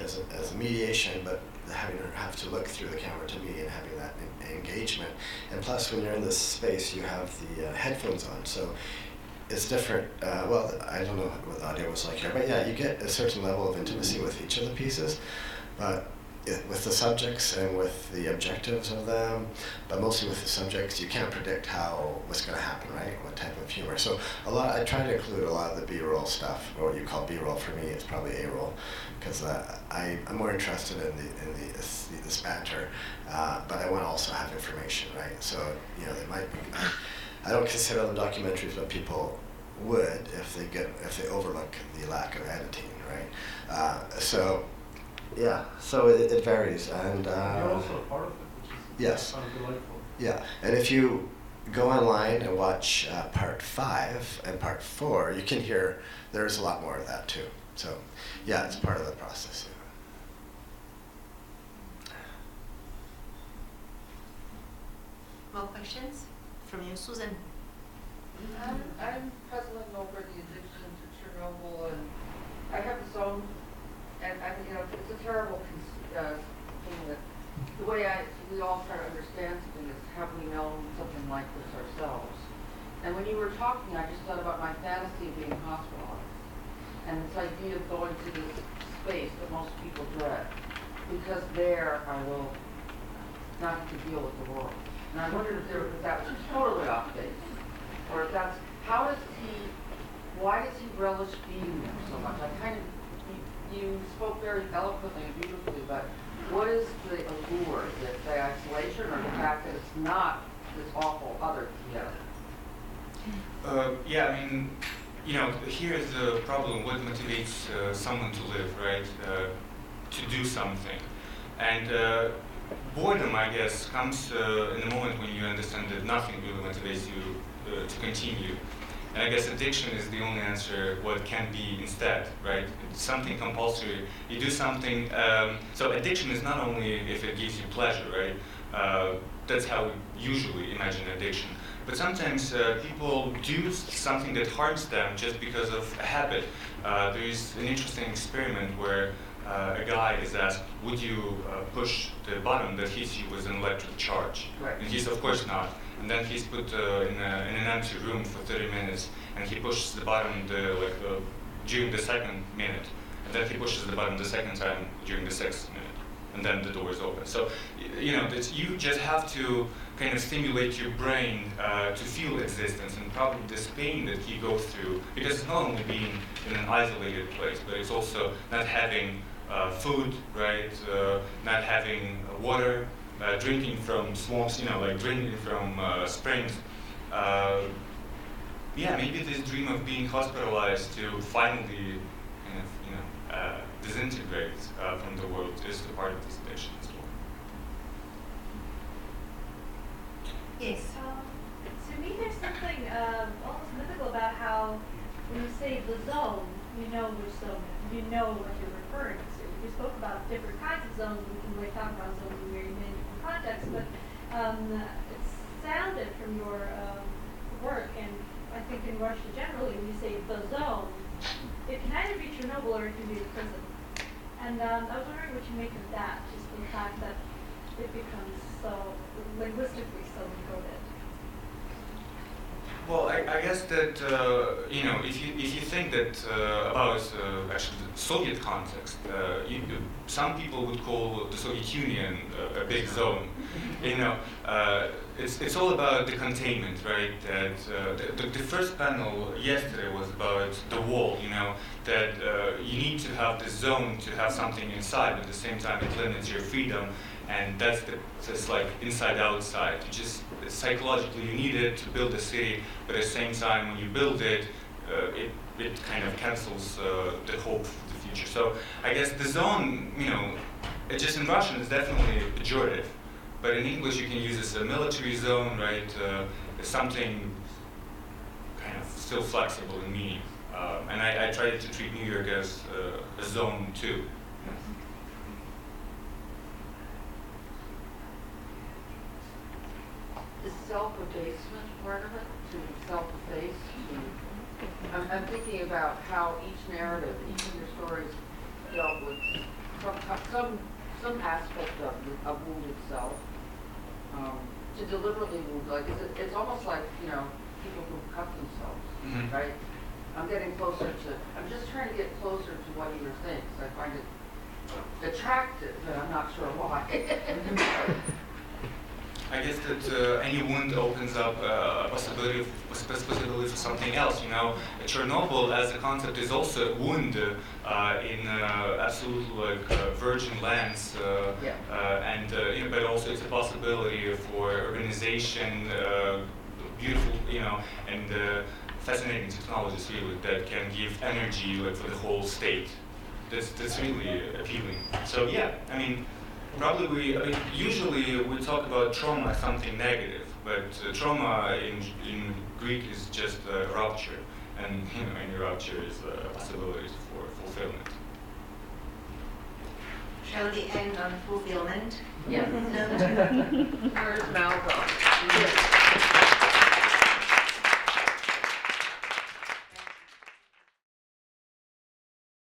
as a mediation, but having her have to look through the camera to me and having that engagement. And plus, when you're in this space, you have the headphones on. So it's different. Well, I don't know what the audio was like here, but yeah, you get a certain level of intimacy with each of the pieces, but with the subjects and with the objectives of them, but mostly with the subjects, you can't predict what's going to happen, right? What type of humor. So I try to include a lot of the B-roll stuff, or what you call B-roll. For me, it's probably A-roll, because I'm more interested in this banter, but I want to also have information, right? So there might be. I don't consider them documentaries, but people would if they overlook the lack of editing, right? Yeah, so it varies, and
you're also a part of it, which is
yes,
delightful.
Yeah, and if you go online and watch part 5 and part 4, you can hear there's a lot more of that too. So yeah, it's part of the process.
More questions? From you, Susan?
I'm puzzling over the addiction to Chernobyl, and I have this own, and it's a terrible thing that the way we all try to understand something is, have we known something like this ourselves? And when you were talking, I just thought about my fantasy of being hospitalized, and this idea of going to this space that most people dread, because there I will not have to deal with the world. And I wondered if that was totally off base, or if that's, why does he relish being there so much? You spoke very eloquently and beautifully, but what is the allure? Is it the isolation, or the fact that it's not this awful other together?
Yeah, I mean, here's the problem. What motivates someone to live, right? To do something. And boredom, I guess, comes in the moment when you understand that nothing really motivates you to continue. And I guess addiction is the only answer, what can be instead, right? It's something compulsory. You do something, so addiction is not only if it gives you pleasure, right? That's how we usually imagine addiction. But sometimes people do something that harms them just because of a habit. There is an interesting experiment where a guy is asked, would you push the button that hits you with an electric charge?
Right.
And he's of course not. And then he's put in an empty room for 30 minutes, and he pushes the button during the second minute. And then he pushes the button the second time during the sixth minute. And then the door is open. So, you just have to kind of stimulate your brain to feel existence, and probably this pain that he goes through, because it's not only being in an isolated place, but it's also not having food, right? Not having water, drinking from swamps, like drinking from springs. Yeah, maybe this dream of being hospitalized to finally kind of, disintegrate from the world is a part of this addiction as well.
Yes.
To me, there's something almost mythical about how when you say the zone, you know which zone, you know what you're referring to. We spoke about different kinds of zones. We can really talk about zones in very many different contexts, but it sounded from your work, and I think in Russia generally, when you say the zone, it can either be Chernobyl or it can be the prison. And I was wondering what you make of that, just the fact that it becomes so linguistically so encoded.
Well, I guess that if you think that about actually the Soviet context, some people would call the Soviet Union a big zone. It's all about the containment, right? That the first panel yesterday was about the wall. That you need to have the zone to have something inside, but at the same time it limits your freedom. And that's like inside outside. You just psychologically you need it to build a city, but at the same time when you build it, it kind of cancels the hope for the future. So I guess the zone, it just in Russian is definitely pejorative, but in English you can use this as a military zone, right? Something kind of still flexible in meaning. And I tried to treat New York as a zone too.
Is self-abasement part of it? To self-abase? I'm thinking about how each narrative, each of your stories dealt with some aspect of wounded self. To deliberately wound, like it's almost like people who cut themselves, right? I'm just trying to get closer to what you were saying, because I find it attractive, but I'm not sure why.
I guess that any wound opens up a possibility for something else. Chernobyl as a concept is also a wound in absolutely virgin lands, but also it's a possibility for urbanization, beautiful, and fascinating technologies really that can give energy for the whole state. That's really appealing. So yeah, I mean. Usually we talk about trauma as something negative, but trauma in Greek is just a rupture, and any rupture is a possibility for fulfillment.
Shall we end on fulfillment?
Yeah.
No.
Where's Malcolm?